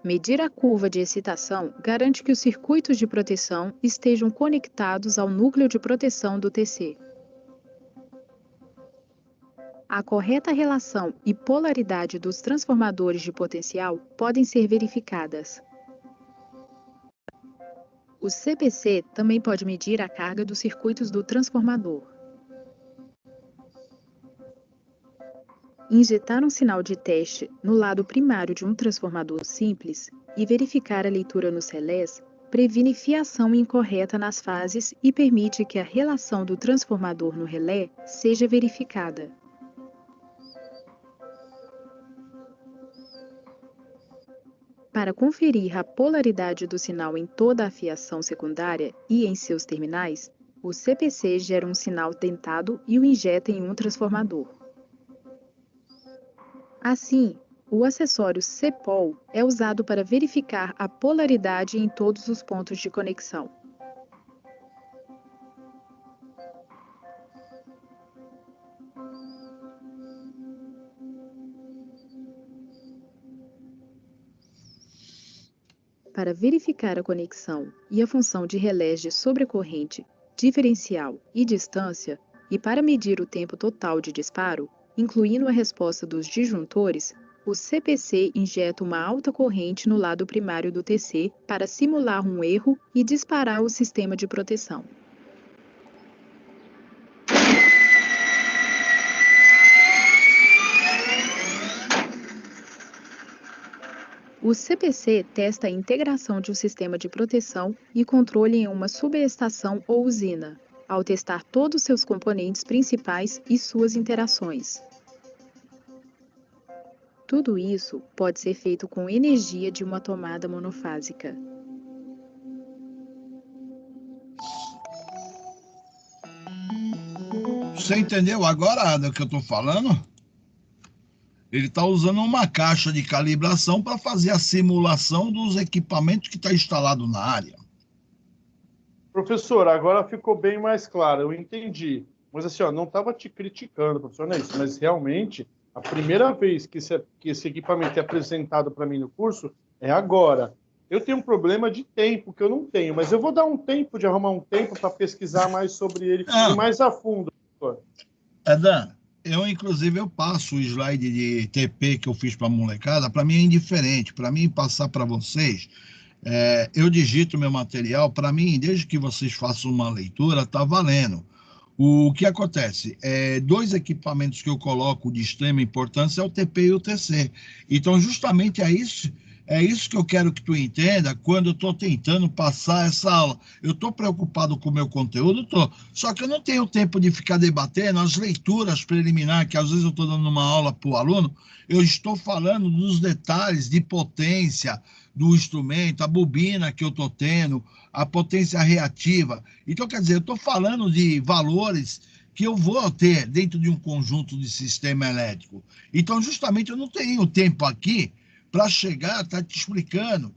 Medir a curva de excitação garante que os circuitos de proteção estejam conectados ao núcleo de proteção do TC. A correta relação e polaridade dos transformadores de potencial podem ser verificadas. O CPC também pode medir a carga dos circuitos do transformador. Injetar um sinal de teste no lado primário de um transformador simples e verificar a leitura nos relés previne fiação incorreta nas fases e permite que a relação do transformador no relé seja verificada. Para conferir a polaridade do sinal em toda a fiação secundária e em seus terminais, o CPC gera um sinal dentado e o injeta em um transformador. Assim, o acessório CPOL é usado para verificar a polaridade em todos os pontos de conexão. Para verificar a conexão e a função de relés de sobrecorrente, diferencial e distância, e para medir o tempo total de disparo, incluindo a resposta dos disjuntores, o CPC injeta uma alta corrente no lado primário do TC para simular um erro e disparar o sistema de proteção. O CPC testa a integração de um sistema de proteção e controle em uma subestação ou usina, ao testar todos seus componentes principais e suas interações. Tudo isso pode ser feito com energia de uma tomada monofásica. Você entendeu agora do que eu estou falando? Ele está usando uma caixa de calibração para fazer a simulação dos equipamentos que está instalado na área. Professor, agora ficou bem mais claro, eu entendi. Mas assim, ó, não estava te criticando, professor, não é isso, mas realmente a primeira vez que esse equipamento é apresentado para mim no curso é agora. Eu tenho um problema de tempo que eu não tenho, mas eu vou dar um tempo de arrumar um tempo para pesquisar mais sobre ele e mais a fundo, professor. Edan, inclusive eu passo o slide de TP que eu fiz para a molecada, para mim é indiferente, para mim passar para vocês, eu digito meu material, para mim, desde que vocês façam uma leitura, está valendo. O que acontece? Dois equipamentos que eu coloco de extrema importância é o TP e o TC. Então, justamente é isso que eu quero que tu entenda quando eu estou tentando passar essa aula. Eu estou preocupado com o meu conteúdo, só que eu não tenho tempo de ficar debatendo as leituras preliminares, que às vezes eu estou dando uma aula para o aluno, eu estou falando dos detalhes de potência do instrumento, a bobina que eu estou tendo, a potência reativa. Então, quer dizer, eu estou falando de valores que eu vou ter dentro de um conjunto de sistema elétrico. Então, justamente, eu não tenho tempo aqui para chegar, estar te explicando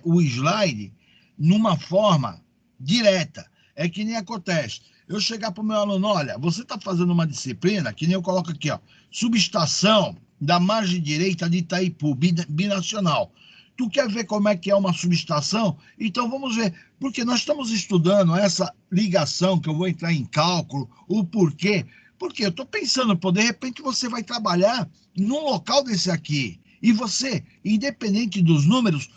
o slide numa forma direta. É que nem acontece. Eu chegar para o meu aluno, olha, você está fazendo uma disciplina, que nem eu coloco aqui, ó, subestação da margem direita de Itaipu, binacional. Tu quer ver como é que é uma subestação? Então vamos ver, porque nós estamos estudando essa ligação, que eu vou entrar em cálculo, o porquê. Porque eu estou pensando, pô, de repente você vai trabalhar num local desse aqui, e você, independente dos números,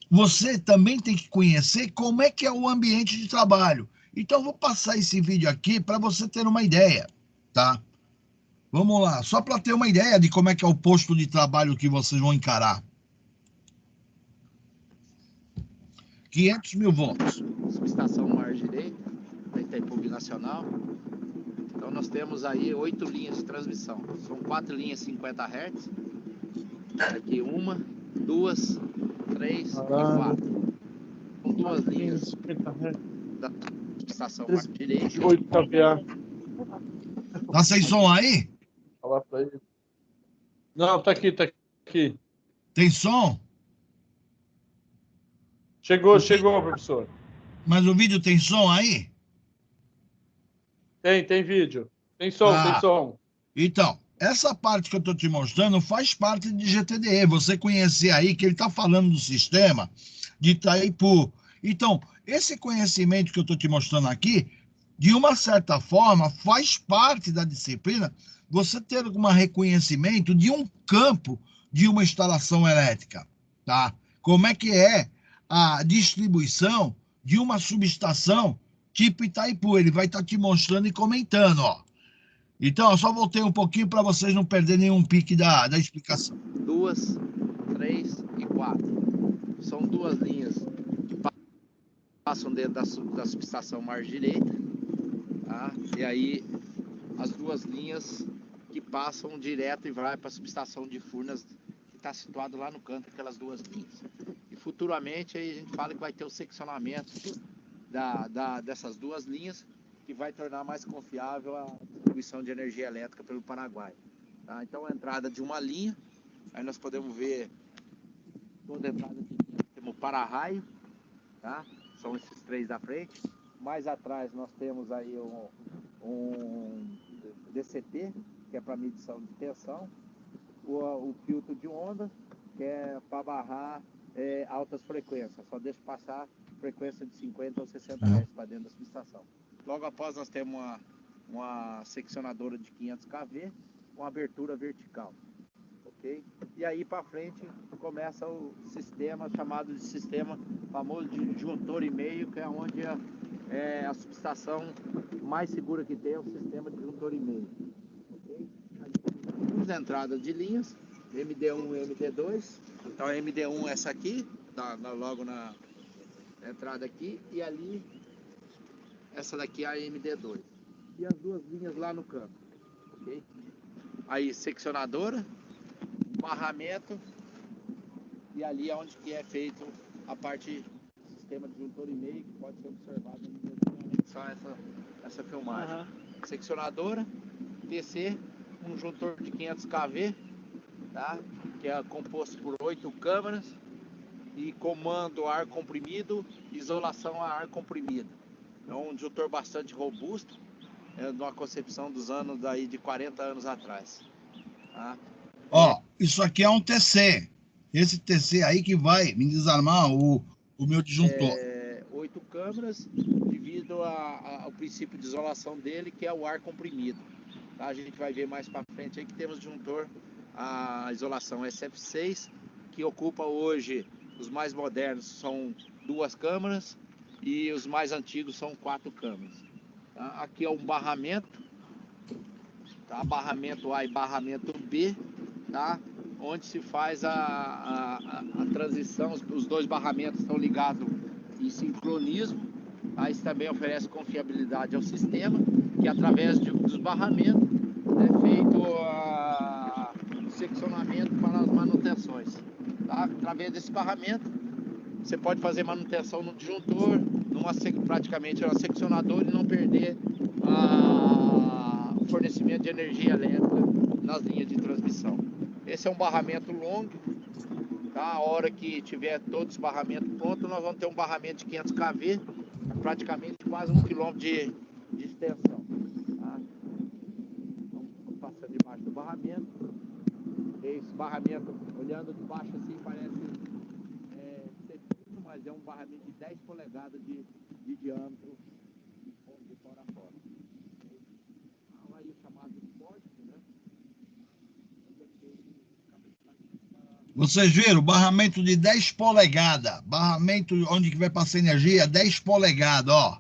você também tem que conhecer como é que é o ambiente de trabalho. Então, eu vou passar esse vídeo aqui para você ter uma ideia, tá? Vamos lá, só para ter uma ideia de como é que é o posto de trabalho que vocês vão encarar. 500 mil volts. Subestação margem direita, da Itaipu Binacional. Então, nós temos aí 8 linhas de transmissão. São 4 linhas 50 Hz. Aqui 1, 2, 3 e 4. São 2 linhas da subestação margem direita. 8 kVA. Tá sem som aí? Falar para ele. Não, tá aqui, tá aqui. Tem som? Chegou, professor. Mas o vídeo tem som aí? Tem vídeo. Tem som, tem som. Então, essa parte que eu estou te mostrando faz parte de GTDE. Você conhecer aí que ele está falando do sistema de Itaipu. Então, esse conhecimento que eu estou te mostrando aqui, de uma certa forma, faz parte da disciplina você ter um reconhecimento de um campo de uma instalação elétrica, tá? Como é que é a distribuição de uma subestação tipo Itaipu. Ele vai estar te mostrando e comentando, ó. Então, eu só voltei um pouquinho para vocês não perderem nenhum pique da explicação. 2, 3 e 4. São 2 linhas que passam dentro da subestação margem direita. Tá? E aí, as 2 linhas que passam direto e vai para a subestação de Furnas, que está situado lá no canto, aquelas 2 linhas. E futuramente aí a gente fala que vai ter o seccionamento dessas 2 linhas, que vai tornar mais confiável a distribuição de energia elétrica pelo Paraguai. Tá? Então, a entrada de uma linha, aí nós podemos ver toda a entrada de temos o para-raio, tá? São esses 3 da frente. Mais atrás nós temos aí um DCT, que é para medição de tensão, o filtro de onda, que é para barrar altas frequências, só deixa passar frequência de 50 ou 60 Hz para dentro da subestação. Logo após nós temos uma seccionadora de 500 kV com abertura vertical, ok? E aí para frente começa o sistema chamado de sistema famoso de juntor e meio, que é onde a subestação mais segura que tem é o sistema de juntor e meio, ok? As entradas de linhas, MD1 e MD2, Então a MD1 é essa aqui, logo na entrada aqui, e ali essa daqui é a MD2. E as duas linhas lá no canto, ok? Aí seccionadora, barramento, e ali é onde que é feito a parte do sistema disjuntor e meio, que pode ser observado no essa filmagem. Seccionadora, TC, um juntor de 500 kV, tá? Que é composto por 8 câmaras, e comando a ar comprimido, isolação a ar comprimido. É um disjuntor bastante robusto, de uma concepção dos anos daí de 40 anos atrás. Tá? Ó, isso aqui é um TC. Esse TC aí que vai me desarmar o meu disjuntor. 8 câmaras, devido ao princípio de isolação dele, que é o ar comprimido. Tá? A gente vai ver mais para frente aí que temos disjuntor, a isolação SF6, que ocupa hoje, os mais modernos são 2 câmaras e os mais antigos são 4 câmaras. Tá? Aqui é um barramento, tá? Barramento A e barramento B, tá? Onde se faz a transição, os dois barramentos estão ligados em sincronismo. Tá? Isso também oferece confiabilidade ao sistema, que através dos barramentos é feito o seccionamento para as manutenções. Tá? Através desse barramento, você pode fazer manutenção no disjuntor, praticamente uma seccionadora, e não perder o fornecimento de energia elétrica nas linhas de transmissão. Esse é um barramento longo, tá? A hora que tiver todos os barramentos prontos, nós vamos ter um barramento de 500 kV, praticamente quase 1 km de extensão. Tá? Vamos passando debaixo do barramento. Esse barramento, olhando de baixo assim, parece ser fino, mas é um barramento de 10 polegadas de diâmetro de fora a fora. Aí o chamado pórtico, né? Vocês viram? Barramento de 10 polegadas. Barramento onde que vai passar energia, 10 polegadas, ó.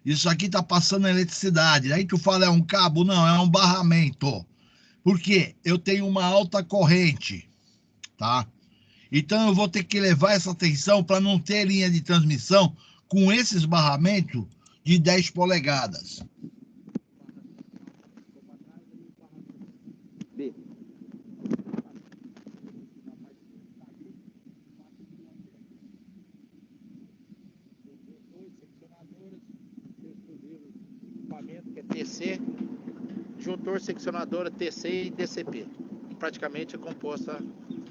Isso aqui tá passando eletricidade. Aí tu fala, é um cabo? Não, é um barramento. Por quê? Eu tenho uma alta corrente, tá? Então eu vou ter que levar essa tensão para não ter linha de transmissão com esses barramentos de 10 polegadas. B. Equipamento que é TC, disjuntor, seccionadora, TC e DCP. Praticamente é composta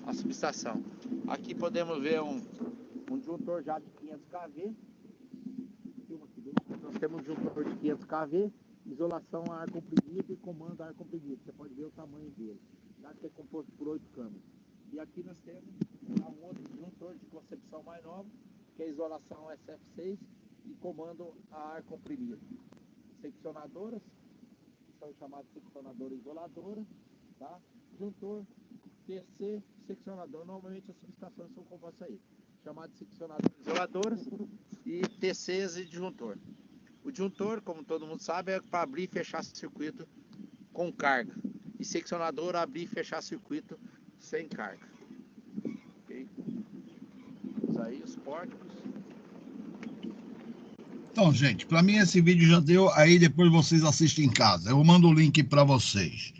a subestação. Aqui podemos ver um disjuntor já de 500 kV. Nós temos um disjuntor de 500 kV, isolação a ar comprimido e comando a ar comprimido. Você pode ver o tamanho dele. Já que é composto por 8 câmaras. E aqui nós temos um outro disjuntor de concepção mais nova, que é isolação SF6 e comando a ar comprimido. Seccionadoras, são chamadas seccionadora isoladora, tá? Disjuntor, TC, seccionador. Normalmente as subestações são compostas aí, chamadas de seccionadoras isoladoras e TCs e disjuntor. O disjuntor, como todo mundo sabe, é para abrir e fechar circuito com carga. E seccionador, abrir e fechar circuito sem carga. Ok? Isso aí, os pórticos. Então, gente, para mim esse vídeo já deu, aí depois vocês assistem em casa. Eu mando o link para vocês.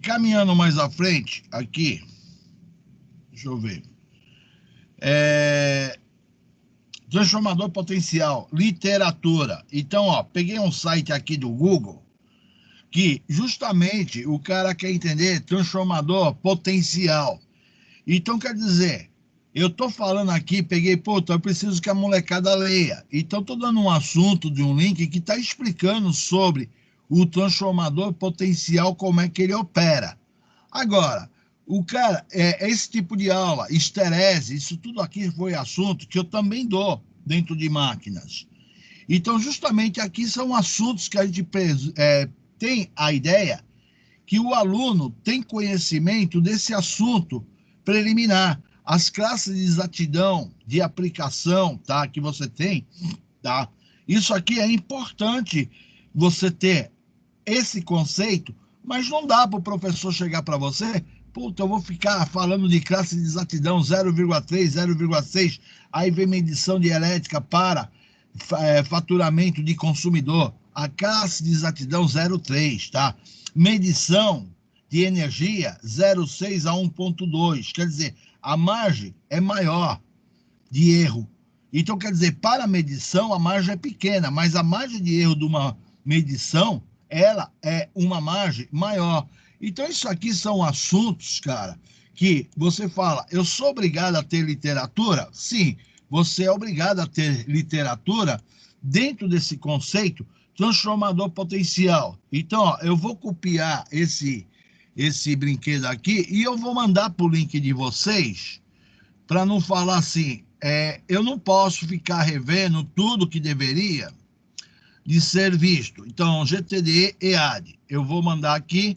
Caminhando mais à frente, aqui, deixa eu ver. Transformador potencial, literatura. Então, ó, peguei um site aqui do Google, que justamente o cara quer entender transformador potencial. Então, quer dizer, eu tô falando aqui, peguei, eu preciso que a molecada leia. Então, tô dando um assunto de um link que tá explicando sobre o transformador potencial, como é que ele opera. Agora, o cara, esse tipo de aula, esterese, isso tudo aqui foi assunto que eu também dou dentro de máquinas. Então, justamente aqui são assuntos que a gente tem a ideia que o aluno tem conhecimento desse assunto preliminar. As classes de exatidão, de aplicação, tá, que você tem, tá? Isso aqui é importante você ter esse conceito, mas não dá para o professor chegar para você, puta, eu vou ficar falando de classe de exatidão 0,3, 0,6, aí vem medição de elétrica para faturamento de consumidor. A classe de exatidão 0,3, tá? Medição de energia 0,6 a 1,2. Quer dizer, a margem é maior de erro. Então, quer dizer, para a medição, a margem é pequena, mas a margem de erro de uma medição, ela é uma margem maior. Então, isso aqui são assuntos, cara, que você fala, eu sou obrigado a ter literatura? Sim, você é obrigado a ter literatura dentro desse conceito transformador potencial. Então, ó, eu vou copiar esse brinquedo aqui e eu vou mandar para o link de vocês, para não falar assim, eu não posso ficar revendo tudo que deveria de ser visto. Então, GTD EAD, eu vou mandar aqui,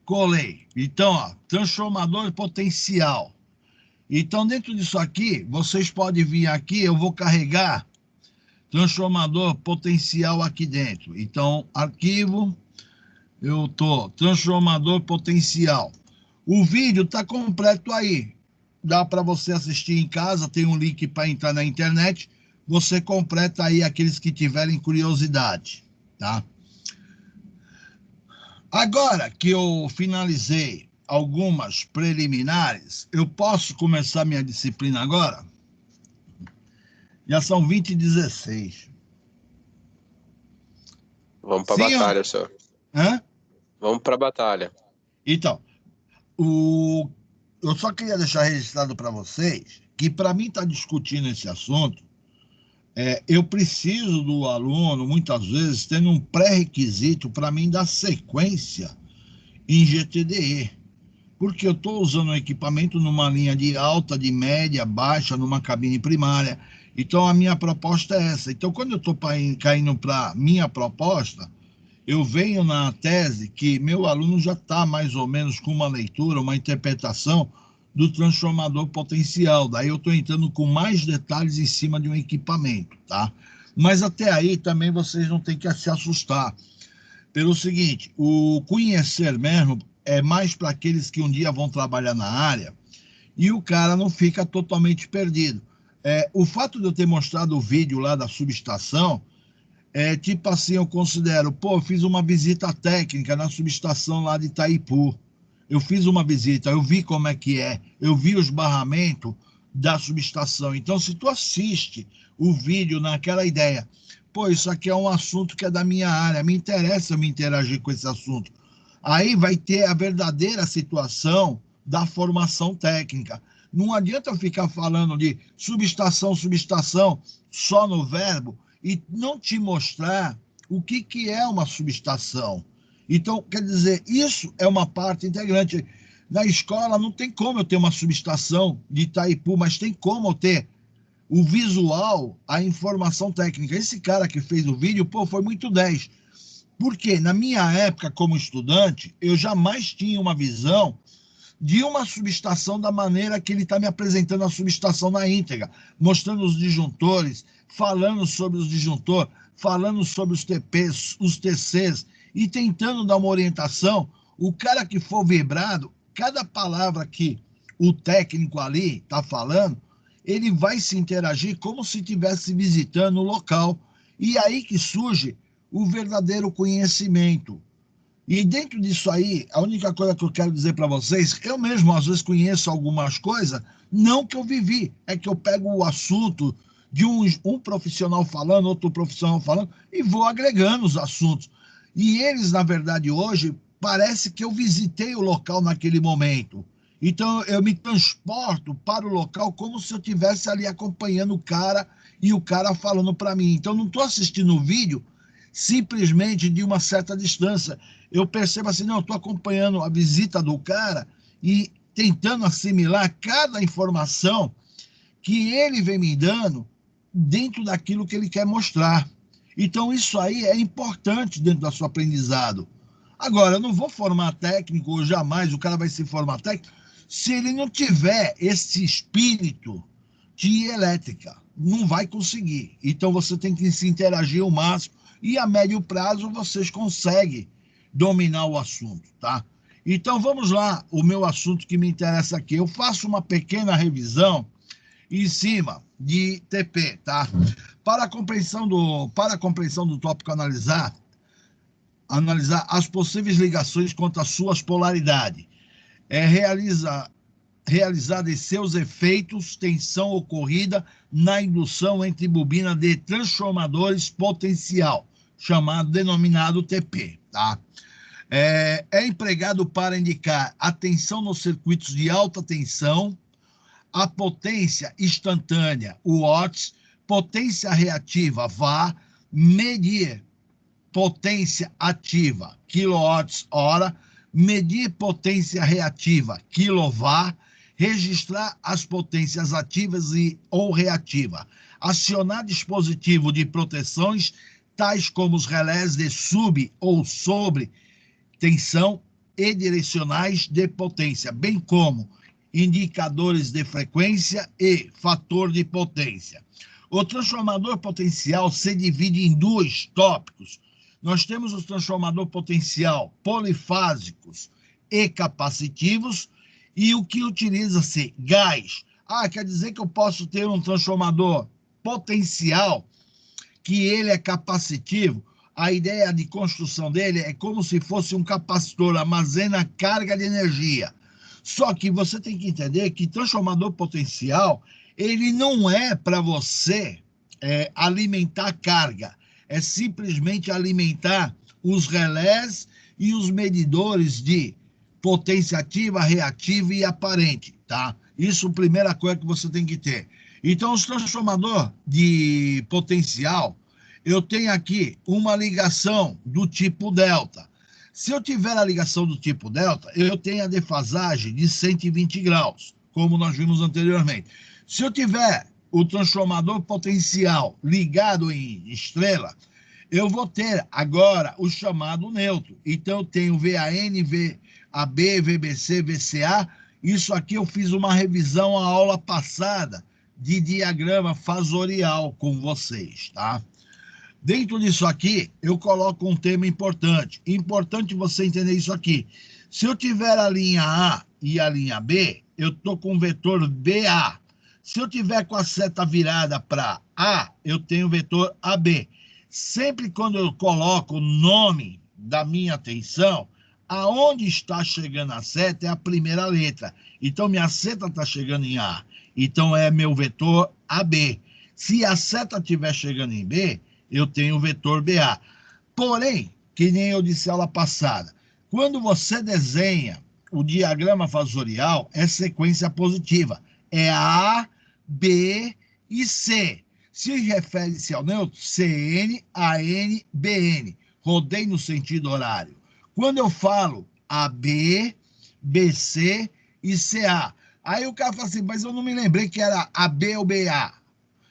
colei. Então, ó, transformador potencial. Então, dentro disso aqui, vocês podem vir aqui, eu vou carregar transformador potencial aqui dentro. Então, arquivo, eu tô transformador potencial. O vídeo está completo aí. Dá para você assistir em casa, tem um link para entrar na internet. Você completa aí aqueles que tiverem curiosidade, tá? Agora que eu finalizei algumas preliminares, eu posso começar minha disciplina agora? Já são 20h16. Vamos para a batalha, senhor. Hã? Vamos para a batalha. Então, eu só queria deixar registrado para vocês que, para mim, estar discutindo esse assunto, eu preciso do aluno, muitas vezes, tendo um pré-requisito para mim dar sequência em GTDE. Porque eu estou usando o equipamento numa linha de alta, de média, baixa, numa cabine primária. Então, a minha proposta é essa. Então, quando eu estou caindo para minha proposta, eu venho na tese que meu aluno já está mais ou menos com uma leitura, uma interpretação do transformador potencial. Daí eu estou entrando com mais detalhes em cima de um equipamento, tá? Mas até aí também vocês não têm que se assustar. Pelo seguinte, o conhecer mesmo é mais para aqueles que um dia vão trabalhar na área e o cara não fica totalmente perdido. O fato de eu ter mostrado o vídeo lá da subestação, tipo assim, eu considero, eu fiz uma visita técnica na subestação lá de Itaipu. Eu fiz uma visita, eu vi como é que é, eu vi os barramentos da subestação. Então, se tu assiste o vídeo naquela ideia, isso aqui é um assunto que é da minha área, me interessa me interagir com esse assunto. Aí vai ter a verdadeira situação da formação técnica. Não adianta eu ficar falando de subestação, só no verbo, e não te mostrar o que é uma subestação. Então, quer dizer, isso é uma parte integrante. Na escola não tem como eu ter uma subestação de Itaipu, mas tem como eu ter o visual, a informação técnica. Esse cara que fez o vídeo, foi muito 10. Porque na minha época, como estudante, eu jamais tinha uma visão de uma subestação da maneira que ele está me apresentando a subestação na íntegra, mostrando os disjuntores, falando sobre os disjuntores, falando sobre os TPs, os TCs, e tentando dar uma orientação. O cara que for vibrado, cada palavra que o técnico ali está falando, ele vai se interagir como se estivesse visitando o local. E aí que surge o verdadeiro conhecimento. E dentro disso aí, a única coisa que eu quero dizer para vocês, eu mesmo às vezes conheço algumas coisas, não que eu vivi, é que eu pego o assunto de um profissional falando, outro profissional falando, e vou agregando os assuntos. E eles, na verdade, hoje, parece que eu visitei o local naquele momento. Então, eu me transporto para o local como se eu estivesse ali acompanhando o cara e o cara falando para mim. Então, não estou assistindo o vídeo simplesmente de uma certa distância. Eu percebo assim, não, estou acompanhando a visita do cara e tentando assimilar cada informação que ele vem me dando dentro daquilo que ele quer mostrar. Então, isso aí é importante dentro do seu aprendizado. Agora, eu não vou formar técnico, ou jamais o cara vai se formar técnico, se ele não tiver esse espírito de elétrica. Não vai conseguir. Então, você tem que se interagir ao máximo e a médio prazo vocês conseguem dominar o assunto, tá? Então, vamos lá, o meu assunto que me interessa aqui. Eu faço uma pequena revisão em cima de TP, tá? Para a compreensão do tópico analisar as possíveis ligações quanto às suas polaridades. Realizada e seus efeitos, tensão ocorrida na indução entre bobina de transformadores potencial, denominado TP, tá? É empregado para indicar a tensão nos circuitos de alta tensão, a potência instantânea, o watts, potência reativa, VA, medir potência ativa, quilowatts-hora, medir potência reativa, kV, registrar as potências ativas ou reativas, acionar dispositivo de proteções, tais como os relés de sub ou sobre tensão e direcionais de potência, bem como indicadores de frequência e fator de potência. O transformador potencial se divide em dois tópicos. Nós temos o transformador potencial polifásicos e capacitivos e o que utiliza-se gás. Quer dizer que eu posso ter um transformador potencial que ele é capacitivo. A ideia de construção dele é como se fosse um capacitor, armazena carga de energia. Só que você tem que entender que transformador potencial, ele não é para você alimentar carga. É simplesmente alimentar os relés e os medidores de potência ativa, reativa e aparente, tá? Isso é a primeira coisa que você tem que ter. Então, os transformadores de potencial, eu tenho aqui uma ligação do tipo delta. Se eu tiver a ligação do tipo delta, eu tenho a defasagem de 120 graus, como nós vimos anteriormente. Se eu tiver o transformador potencial ligado em estrela, eu vou ter agora o chamado neutro. Então, eu tenho VAN, VAB, VBC, VCA. Isso aqui eu fiz uma revisão à aula passada de diagrama fasorial com vocês, tá? Dentro disso aqui, eu coloco um tema importante. Importante você entender isso aqui. Se eu tiver a linha A e a linha B, eu estou com o vetor BA. Se eu tiver com a seta virada para A, eu tenho o vetor AB. Sempre quando eu coloco o nome da minha tensão, aonde está chegando a seta é a primeira letra. Então, minha seta está chegando em A. Então, é meu vetor AB. Se a seta estiver chegando em B, eu tenho o vetor BA. Porém, que nem eu disse aula passada, quando você desenha o diagrama fasorial, é sequência positiva. É A, B e C. Se refere-se ao neutro, CN, AN, BN. Rodei no sentido horário. Quando eu falo AB, BC e CA, aí o cara fala assim, mas eu não me lembrei que era AB ou BA.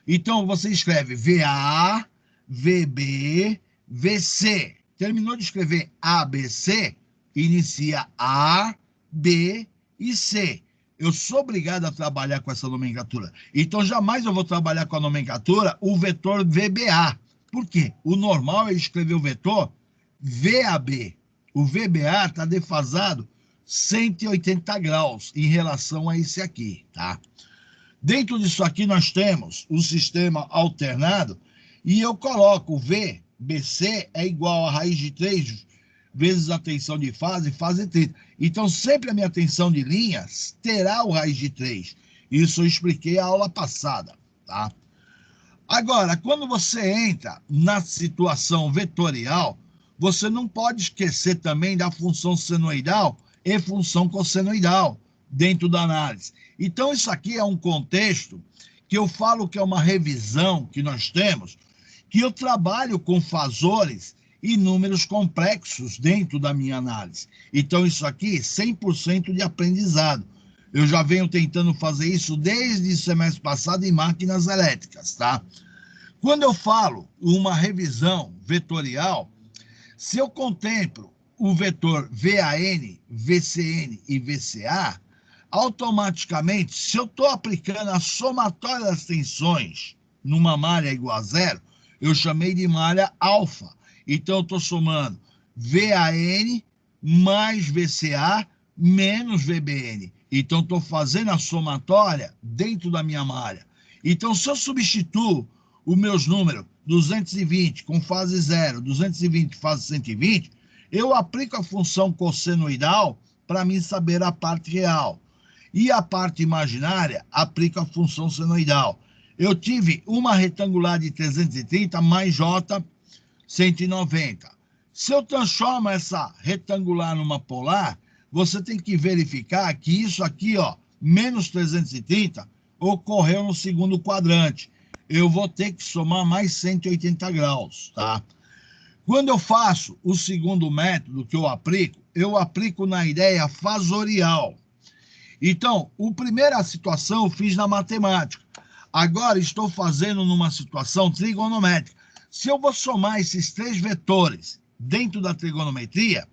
Então, você escreve VA, VB, VC. Terminou de escrever ABC, inicia A, B e C. Eu sou obrigado a trabalhar com essa nomenclatura. Então, jamais eu vou trabalhar com a nomenclatura o vetor VBA. Por quê? O normal é escrever o vetor VAB. O VBA está defasado 180 graus em relação a esse aqui, tá? Dentro disso aqui, nós temos o sistema alternado e eu coloco o VBC é igual a raiz de 3 vezes a tensão de fase, fase 30. Então, sempre a minha tensão de linhas terá o raiz de 3. Isso eu expliquei a aula passada, tá? Agora, quando você entra na situação vetorial, você não pode esquecer também da função senoidal e função cossenoidal dentro da análise. Então, isso aqui é um contexto que eu falo que é uma revisão que nós temos, que eu trabalho com fasores e números complexos dentro da minha análise. Então, isso aqui, 100% de aprendizado. Eu já venho tentando fazer isso desde o semestre passado em máquinas elétricas, tá? Quando eu falo uma revisão vetorial, se eu contemplo o vetor VAN, VCN e VCA, automaticamente, se eu estou aplicando a somatória das tensões numa malha igual a zero, eu chamei de malha alfa. Então, eu estou somando VAN mais VCA menos VBN. Então, estou fazendo a somatória dentro da minha malha. Então, se eu substituo os meus números 220 com fase 0, 220 fase 120, eu aplico a função cossenoidal para mim saber a parte real. E a parte imaginária, aplico a função senoidal. Eu tive uma retangular de 330 mais J 190. Se eu transformo essa retangular numa polar, você tem que verificar que isso aqui, ó, menos 330, ocorreu no segundo quadrante. Eu vou ter que somar mais 180 graus, tá? Quando eu faço o segundo método que eu aplico na ideia fasorial. Então, a primeira situação eu fiz na matemática. Agora estou fazendo numa situação trigonométrica. Se eu vou somar esses três vetores dentro da trigonometria,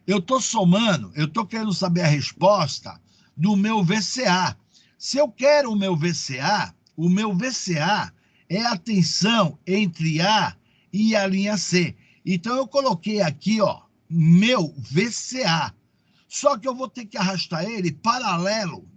eu estou somando, eu estou querendo saber a resposta do meu VCA. Se eu quero o meu VCA é a tensão entre A e a linha C. Então, eu coloquei aqui, ó, meu VCA. Só que eu vou ter que arrastar ele paralelo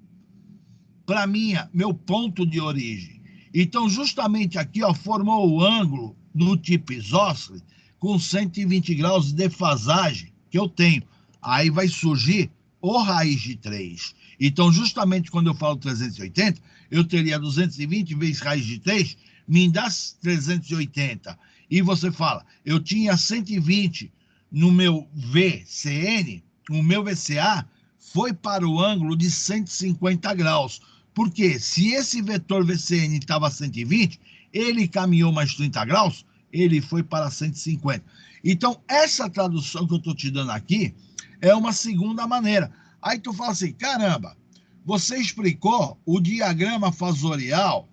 para meu ponto de origem. Então, justamente aqui, ó, formou o ângulo do tipo isósceles com 120 graus de defasagem que eu tenho. Aí vai surgir o raiz de 3. Então, justamente quando eu falo 380, eu teria 220 vezes raiz de 3, me dá 380. E você fala, eu tinha 120 no meu VCN, o meu VCA foi para o ângulo de 150 graus. Porque se esse vetor VCN estava 120, ele caminhou mais 30 graus, ele foi para 150. Então, essa tradução que eu estou te dando aqui é uma segunda maneira. Aí tu fala assim, caramba, você explicou o diagrama fasorial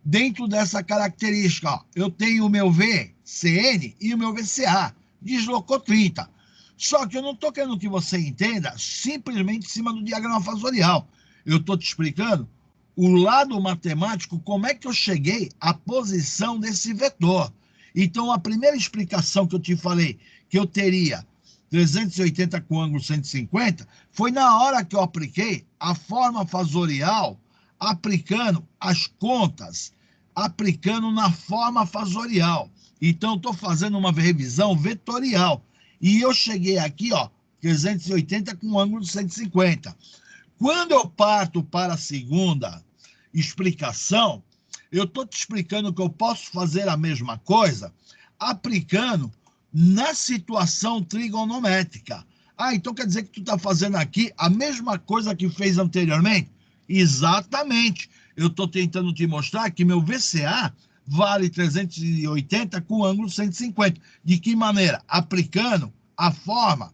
dentro dessa característica. Ó, eu tenho o meu VCN e o meu VCA, deslocou 30. Só que eu não estou querendo que você entenda simplesmente em cima do diagrama fasorial. Eu estou te explicando o lado matemático, como é que eu cheguei à posição desse vetor. Então, a primeira explicação que eu te falei, que eu teria 380 com ângulo 150, foi na hora que eu apliquei a forma fasorial, aplicando as contas, aplicando na forma fasorial. Então, estou fazendo uma revisão vetorial. E eu cheguei aqui, ó, 380 com ângulo 150. Quando eu parto para a segunda explicação, eu estou te explicando que eu posso fazer a mesma coisa aplicando na situação trigonométrica. Ah, então quer dizer que tu está fazendo aqui a mesma coisa que fez anteriormente? Exatamente. Eu estou tentando te mostrar que meu VCA vale 380 com ângulo 150. De que maneira? Aplicando a forma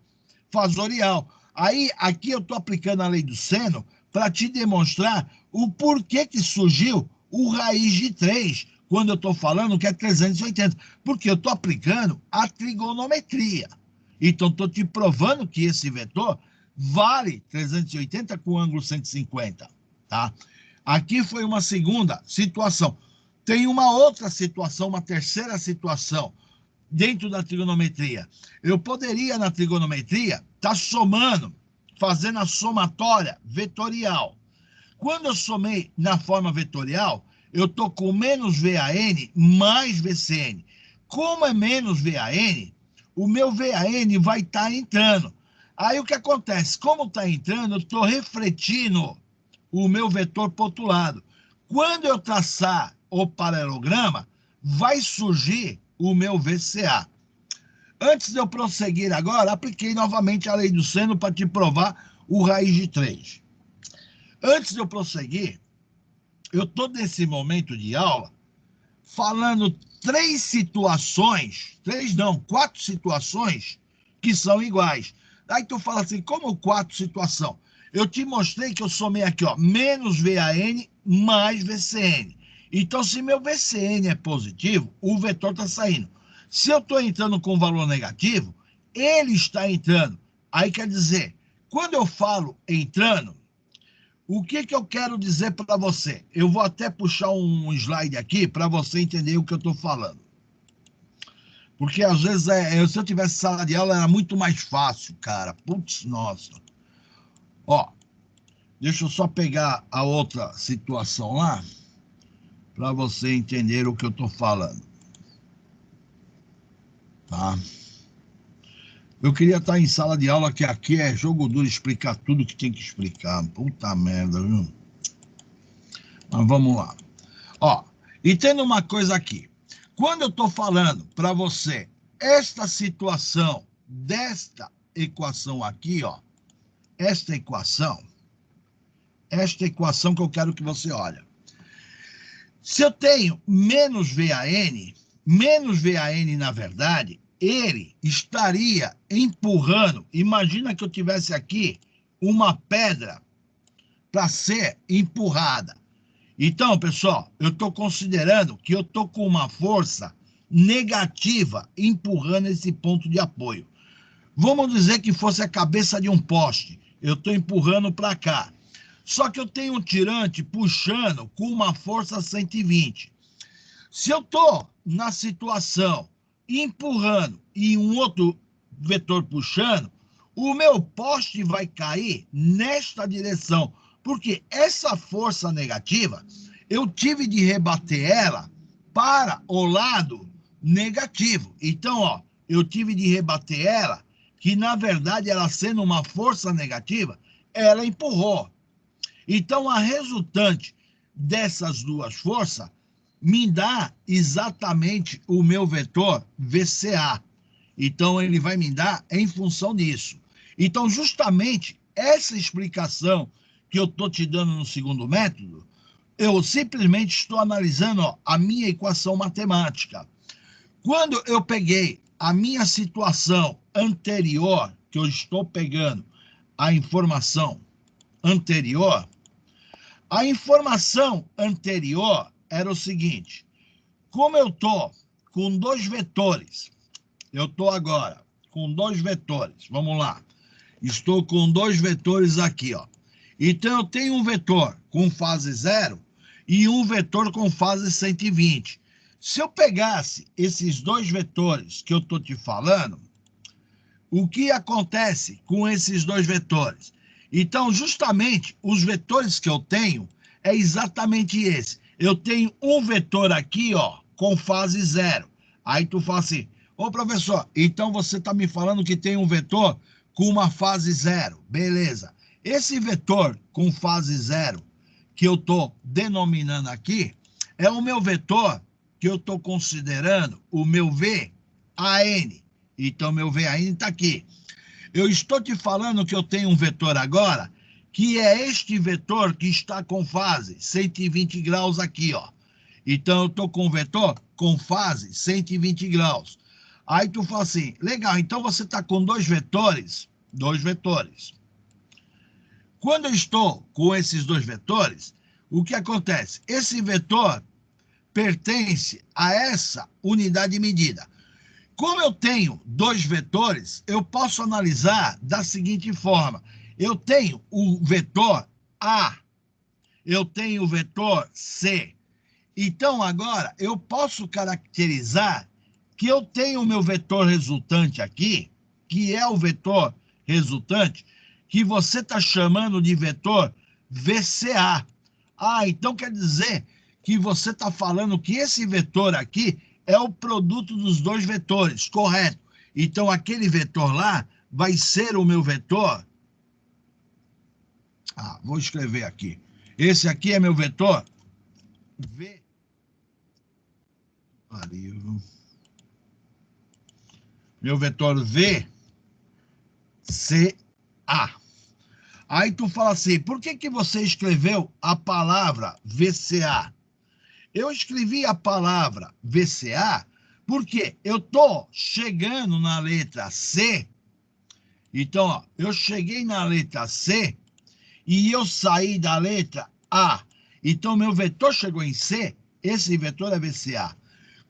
fasorial. Aí, aqui eu estou aplicando a lei do seno para te demonstrar o porquê que surgiu o raiz de 3, quando eu estou falando que é 380. Porque eu estou aplicando a trigonometria. Então, estou te provando que esse vetor vale 380 com ângulo 150. Tá? Aqui foi uma segunda situação. Tem uma outra situação, uma terceira situação dentro da trigonometria. Eu poderia, na trigonometria, estar somando, fazendo a somatória vetorial. Quando eu somei na forma vetorial, eu estou com menos VAN mais VCN. Como é menos VAN, o meu VAN vai estar entrando. Aí o que acontece? Como está entrando, eu estou refletindo o meu vetor para o outro lado. Quando eu traçar o paralelograma, vai surgir o meu VCA. Antes de eu prosseguir agora, apliquei novamente a lei do seno para te provar o raiz de 3. Antes de eu prosseguir, eu estou nesse momento de aula falando 4 situações que são iguais. Aí tu fala assim, como 4 situações? Eu te mostrei que eu somei aqui, ó, menos VAN mais VCN. Então, se meu VCN é positivo, o vetor está saindo. Se eu estou entrando com valor negativo, ele está entrando. Aí quer dizer, quando eu falo entrando, o que eu quero dizer para você? Eu vou até puxar um slide aqui para você entender o que eu estou falando. Porque às vezes, se eu tivesse sala de aula, era muito mais fácil, cara. Putz, nossa. Ó, deixa eu só pegar a outra situação lá, para você entender o que eu estou falando. Tá? Eu queria estar em sala de aula, que aqui é jogo duro, explicar tudo que tem que explicar. Puta merda, viu? Mas vamos lá. Ó, e tendo uma coisa aqui. Quando eu estou falando para você esta situação desta equação aqui, ó, esta equação que eu quero que você olhe. Se eu tenho menos VAN, na verdade, ele estaria empurrando. Imagina que eu tivesse aqui uma pedra para ser empurrada. Então, pessoal, eu estou considerando que eu estou com uma força negativa empurrando esse ponto de apoio. Vamos dizer que fosse a cabeça de um poste. Eu estou empurrando para cá. Só que eu tenho um tirante puxando com uma força 120. Se eu estou na situação empurrando e um outro vetor puxando, o meu poste vai cair nesta direção. Porque essa força negativa, eu tive de rebater ela para o lado negativo. Então, ó, eu tive de rebater ela, que na verdade ela sendo uma força negativa, ela empurrou. Então, a resultante dessas duas forças me dá exatamente o meu vetor VCA. Então, ele vai me dar em função disso. Então, justamente essa explicação que eu estou te dando no segundo método, eu simplesmente estou analisando, ó, a minha equação matemática. Quando eu peguei a minha situação anterior, que eu estou pegando a informação anterior, a informação anterior era o seguinte: como eu estou com dois vetores, eu estou agora com dois vetores, vamos lá, estou com dois vetores aqui, ó. Então, eu tenho um vetor com fase 0 e um vetor com fase 120. Se eu pegasse esses dois vetores que eu estou te falando, o que acontece com esses dois vetores? Então, justamente, os vetores que eu tenho é exatamente esse. Eu tenho um vetor aqui, ó, com fase 0. Aí tu fala assim, ô professor, então você está me falando que tem um vetor com uma fase 0. Beleza. Esse vetor com fase 0, que eu estou denominando aqui, é o meu vetor que eu estou considerando o meu VAN. Então, meu VAN está aqui. Eu estou te falando que eu tenho um vetor agora, que é este vetor que está com fase 120 graus aqui, ó. Então, eu estou com um vetor com fase 120 graus. Aí tu fala assim, legal, então você está com dois vetores. Quando eu estou com esses dois vetores, o que acontece? Esse vetor pertence a essa unidade de medida. Como eu tenho dois vetores, eu posso analisar da seguinte forma. Eu tenho o vetor A, eu tenho o vetor C. Então, agora, eu posso caracterizar que eu tenho o meu vetor resultante aqui, que é o vetor resultante, que você está chamando de vetor VCA. Ah, então quer dizer que você está falando que esse vetor aqui é o produto dos dois vetores, correto? Então, aquele vetor lá vai ser o meu vetor. Ah, vou escrever aqui. Esse aqui é meu vetor V. Meu vetor VCA. Aí tu fala assim, por que você escreveu a palavra VCA? Eu escrevi a palavra VCA porque eu estou chegando na letra C. Então, ó, eu cheguei na letra C e eu saí da letra A. Então, meu vetor chegou em C, esse vetor é VCA.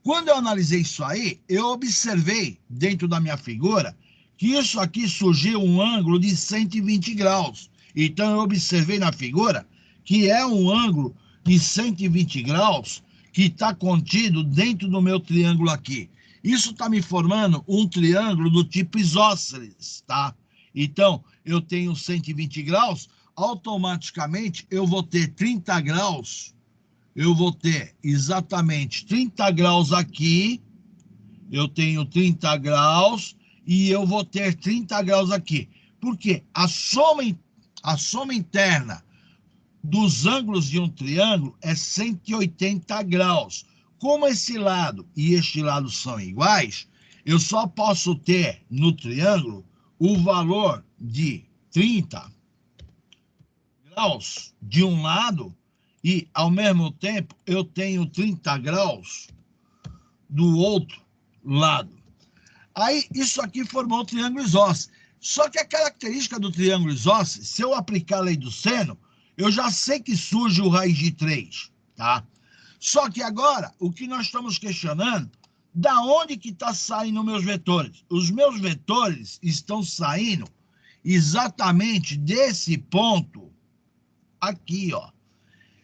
Quando eu analisei isso aí, eu observei dentro da minha figura que isso aqui surgiu um ângulo de 120 graus. Então, eu observei na figura que é um ângulo de 120 graus que está contido dentro do meu triângulo aqui. Isso está me formando um triângulo do tipo isósceles, tá? Então, eu tenho 120 graus, automaticamente eu vou ter 30 graus, eu vou ter exatamente 30 graus aqui, eu tenho 30 graus e eu vou ter 30 graus aqui. Por quê? A soma interna dos ângulos de um triângulo é 180 graus. Como esse lado e este lado são iguais, eu só posso ter no triângulo o valor de 30 graus de um lado e, ao mesmo tempo, eu tenho 30 graus do outro lado. Aí, isso aqui formou o triângulo isósceles. Só que a característica do triângulo isósceles, se eu aplicar a lei do seno, eu já sei que surge o raiz de 3, tá? Só que agora, o que nós estamos questionando, da onde que está saindo meus vetores? Os meus vetores estão saindo exatamente desse ponto aqui, ó.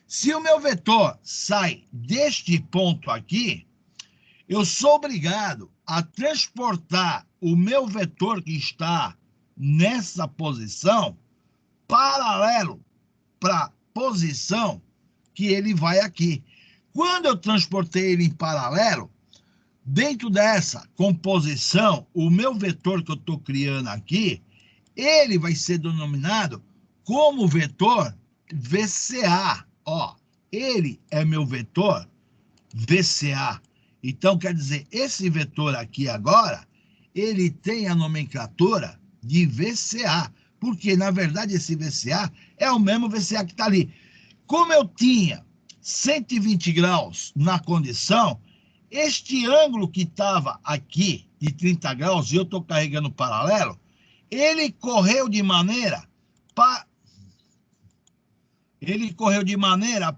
Se o meu vetor sai deste ponto aqui, eu sou obrigado a transportar o meu vetor que está nessa posição paralelo para a posição que ele vai aqui. Quando eu transportei ele em paralelo, dentro dessa composição, o meu vetor que eu estou criando aqui, ele vai ser denominado como vetor VCA. Ó, ele é meu vetor VCA. Então, quer dizer, esse vetor aqui agora, ele tem a nomenclatura de VCA, porque, na verdade, esse VCA é o mesmo VCA que está ali. Como eu tinha 120 graus na condição, este ângulo que estava aqui, de 30 graus, e eu estou carregando paralelo, ele correu de maneira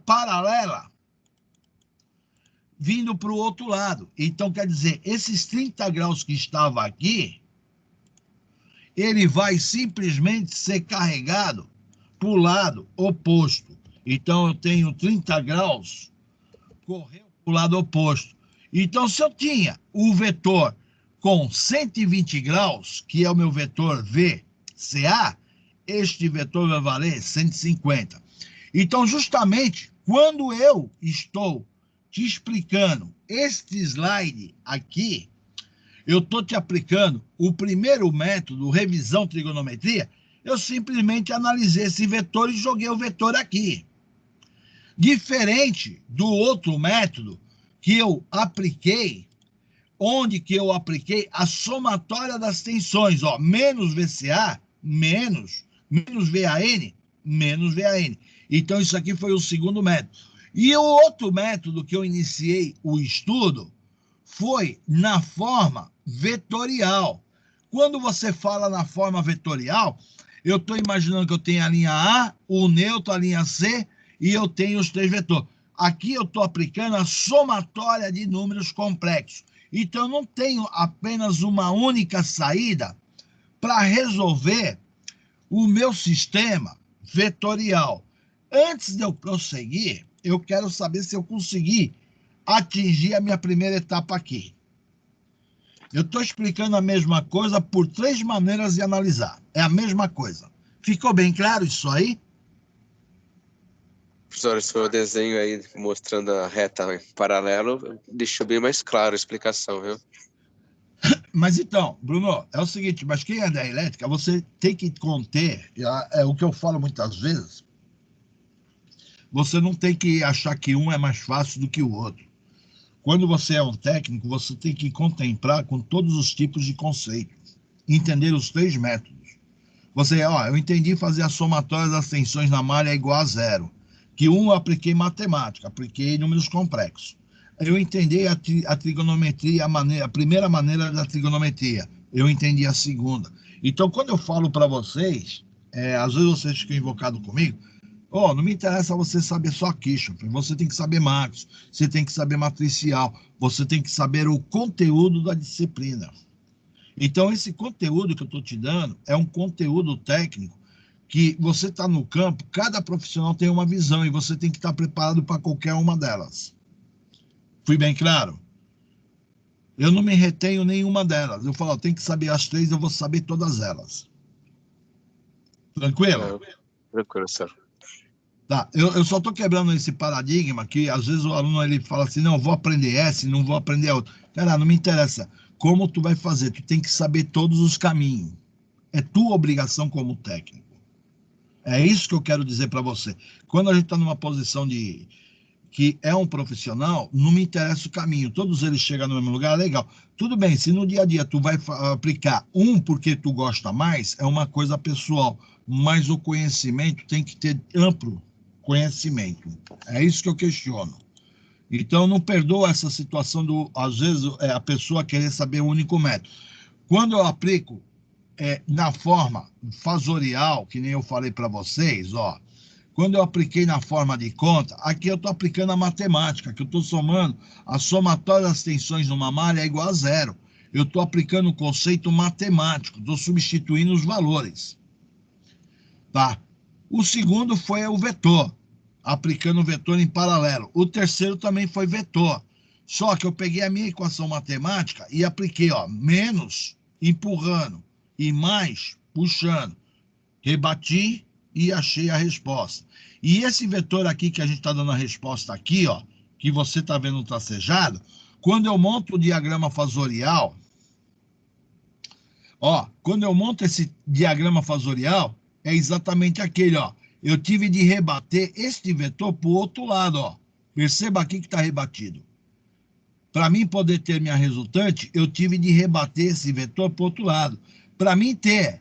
paralela, vindo para o outro lado. Então, quer dizer, esses 30 graus que estava aqui, ele vai simplesmente ser carregado para o lado oposto. Então, eu tenho 30 graus, correu para o lado oposto. Então, se eu tinha o vetor com 120 graus, que é o meu vetor VCA, este vetor vai valer 150. Então, justamente, quando eu estou te explicando este slide aqui, eu estou te aplicando o primeiro método, revisão trigonometria, eu simplesmente analisei esse vetor e joguei o vetor aqui. Diferente do outro método que eu apliquei, onde que eu apliquei a somatória das tensões, ó, menos VCA, menos VAN, menos VAN. Então, isso aqui foi o segundo método. E o outro método que eu iniciei o estudo foi na forma vetorial. Quando você fala na forma vetorial, eu estou imaginando que eu tenho a linha A, o neutro, a linha C, e eu tenho os 3 vetores. Aqui eu estou aplicando a somatória de números complexos. Então, eu não tenho apenas uma única saída para resolver o meu sistema vetorial. Antes de eu prosseguir, eu quero saber se eu consegui atingir a minha primeira etapa aqui. Eu estou explicando a mesma coisa por 3 maneiras de analisar. É a mesma coisa. Ficou bem claro isso aí? Professor, o seu desenho aí mostrando a reta em paralelo deixou bem mais claro a explicação, viu? Mas então, Bruno, é o seguinte, mas quem é da elétrica, você tem que conter, é o que eu falo muitas vezes, você não tem que achar que um é mais fácil do que o outro. Quando você é um técnico, você tem que contemplar com todos os tipos de conceitos, entender os 3 métodos. Eu entendi fazer a somatória das tensões na malha é igual a 0, que eu apliquei matemática, apliquei números complexos. Eu entendi a trigonometria, a primeira maneira da trigonometria, eu entendi a segunda. Então, quando eu falo para vocês, às vezes vocês ficam invocados comigo, não me interessa você saber só Kirchhoff, você tem que saber Marcos, você tem que saber matricial, você tem que saber o conteúdo da disciplina. Então, esse conteúdo que eu estou te dando é um conteúdo técnico que você está no campo, cada profissional tem uma visão e você tem que estar preparado para qualquer uma delas. Fui bem claro? Eu não me retenho nenhuma delas. Eu falo, ó, tem que saber as 3, eu vou saber todas elas. Tranquilo? Tranquilo, senhor. Tá, eu só estou quebrando esse paradigma que às vezes o aluno ele fala assim, não, vou aprender essa, não vou aprender a outra. Cara, não me interessa. Como tu vai fazer? Tu tem que saber todos os caminhos. É tua obrigação como técnico. É isso que eu quero dizer para você. Quando a gente está numa posição de que é um profissional, não me interessa o caminho. Todos eles chegam no mesmo lugar, legal. Tudo bem, se no dia a dia tu vai aplicar um porque tu gosta mais, é uma coisa pessoal. Mas o conhecimento tem que ter amplo conhecimento. É isso que eu questiono. Então, não perdoa essa situação do, às vezes, a pessoa querer saber o único método. Quando eu aplico na forma fasorial, que nem eu falei para vocês, ó, quando eu apliquei na forma de conta, aqui eu estou aplicando a matemática, que eu estou somando a somatória das tensões numa malha é igual a 0. Eu estou aplicando o conceito matemático, estou substituindo os valores. Tá? O segundo foi o vetor, aplicando o vetor em paralelo. O terceiro também foi vetor. Só que eu peguei a minha equação matemática e apliquei, ó, menos empurrando e mais puxando. Rebati e achei a resposta. E esse vetor aqui que a gente está dando a resposta aqui, ó, que você está vendo tracejado, quando eu monto o diagrama fasorial, ó, quando eu monto esse diagrama fasorial, é exatamente aquele, ó. Eu tive de rebater este vetor para o outro lado, ó. Perceba aqui que está rebatido. Para mim poder ter minha resultante, eu tive de rebater esse vetor para o outro lado. Para mim ter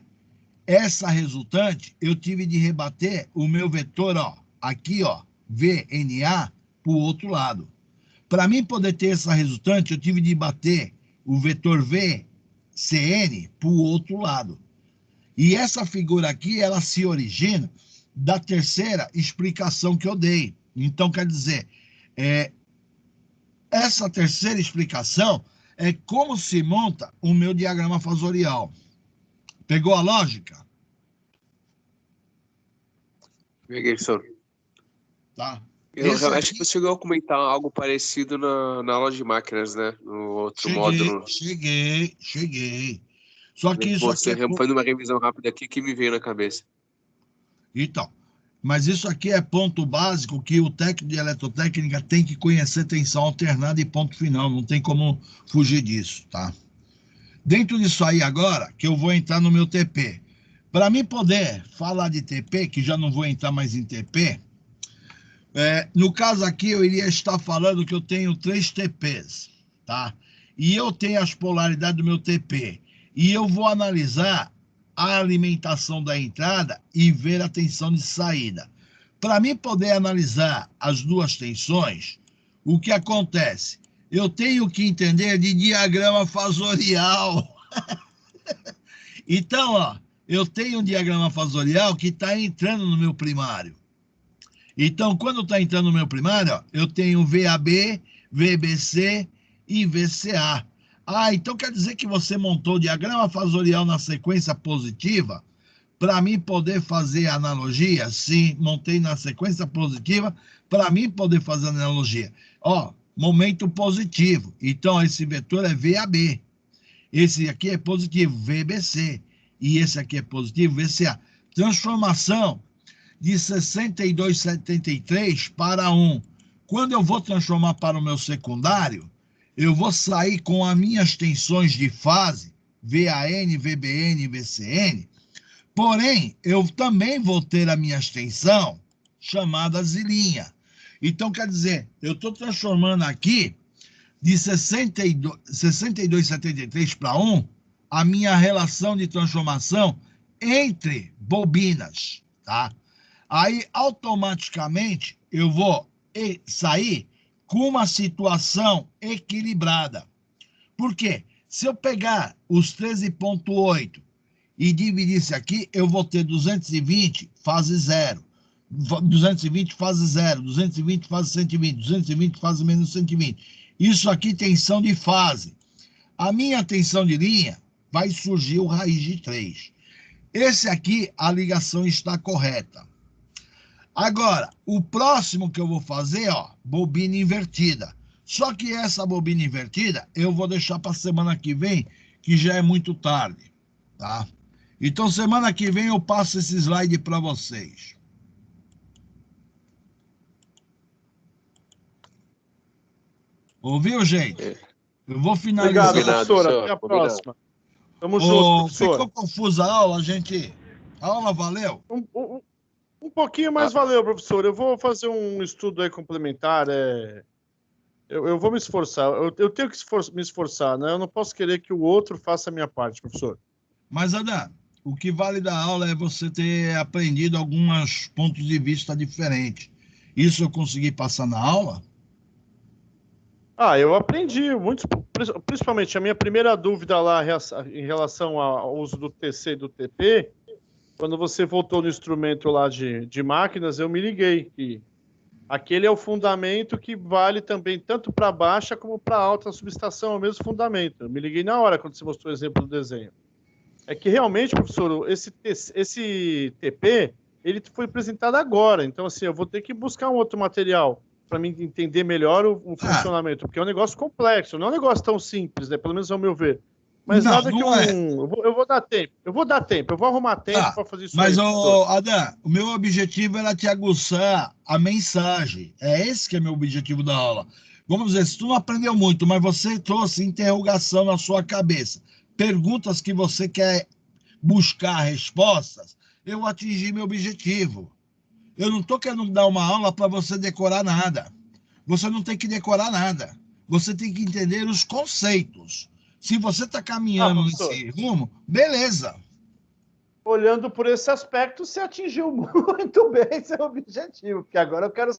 essa resultante, eu tive de rebater o meu vetor, ó, aqui, ó, VNA, para o outro lado. Para mim poder ter essa resultante, eu tive de bater o vetor VCN para o outro lado. E essa figura aqui, ela se origina da terceira explicação que eu dei. Então, quer dizer, essa terceira explicação é como se monta o meu diagrama fasorial. Pegou a lógica? Peguei, senhor. Tá. Eu Esse acho aqui, que você chegou a comentar algo parecido na aula de máquinas, né? No outro módulo. cheguei. Só que isso aqui Você foi numa revisão rápida aqui que me veio na cabeça. Então, mas isso aqui é ponto básico que o técnico de eletrotécnica tem que conhecer tensão alternada e ponto final. Não tem como fugir disso, tá? Dentro disso aí agora, que eu vou entrar no meu TP. Para mim poder falar de TP, que já não vou entrar mais em TP, no caso aqui eu iria estar falando que eu tenho 3 TPs, tá? E eu tenho as polaridades do meu TP. E eu vou analisar a alimentação da entrada e ver a tensão de saída. Para mim poder analisar as duas tensões, o que acontece? Eu tenho que entender de diagrama fasorial. Então, ó, eu tenho um diagrama fasorial que está entrando no meu primário. Então, quando está entrando no meu primário, ó, eu tenho VAB, VBC e VCA. Ah, então quer dizer que você montou o diagrama fasorial na sequência positiva? Para mim poder fazer analogia? Sim, montei na sequência positiva para mim poder fazer analogia. Ó, momento positivo. Então, esse vetor é VAB. Esse aqui é positivo, VBC. E esse aqui é positivo, VCA. Transformação de 62,73 para 1. Quando eu vou transformar para o meu secundário, eu vou sair com as minhas tensões de fase, VAN, VBN e VCN, porém, eu também vou ter a minha tensão chamadas de linha. Então, quer dizer, eu estou transformando aqui de 62,73 para 1 a minha relação de transformação entre bobinas, tá? Aí, automaticamente, eu vou sair com uma situação equilibrada. Por quê? Se eu pegar os 13,8 e dividir isso aqui, eu vou ter 220 fase 0, 220 fase 0, 220 fase 120, 220 fase menos 120. Isso aqui tensão de fase. A minha tensão de linha vai surgir o raiz de 3. Esse aqui, a ligação está correta. Agora, o próximo que eu vou fazer, ó, bobina invertida. Só que essa bobina invertida eu vou deixar para semana que vem, que já é muito tarde, tá? Então, semana que vem eu passo esse slide para vocês. Ouviu, gente? Eu vou finalizar. Obrigado, professor. Até a próxima. Tamo junto, professor. Ficou confusa a aula, gente? A aula valeu? Um pouquinho mais valeu, professor. Eu vou fazer um estudo aí complementar. Eu vou me esforçar. Eu tenho que me esforçar, né? Eu não posso querer que o outro faça a minha parte, professor. Mas, Adam, o que vale da aula é você ter aprendido alguns pontos de vista diferentes. Isso eu consegui passar na aula? Eu aprendi muito, principalmente a minha primeira dúvida lá em relação ao uso do TC e do TP, quando você voltou no instrumento lá de máquinas, eu me liguei que aquele é o fundamento que vale também tanto para baixa como para alta subestação, é o mesmo fundamento. Eu me liguei na hora quando você mostrou o exemplo do desenho. É que realmente, professor, esse TP, ele foi apresentado agora, então assim, eu vou ter que buscar um outro material para mim entender melhor o funcionamento, porque é um negócio complexo, não é um negócio tão simples, né? Pelo menos ao meu ver. Mas não, nada que eu vou dar tempo, eu vou arrumar tempo para fazer isso. Mas, Adam, o meu objetivo era te aguçar a mensagem. É esse que é meu objetivo da aula. Vamos dizer, se tu não aprendeu muito, mas você trouxe interrogação na sua cabeça, perguntas que você quer buscar respostas, eu atingi meu objetivo. Eu não estou querendo dar uma aula para você decorar nada. Você não tem que decorar nada. Você tem que entender os conceitos. Se você está caminhando nesse rumo, beleza. Olhando por esse aspecto, você atingiu muito bem seu objetivo, porque agora eu quero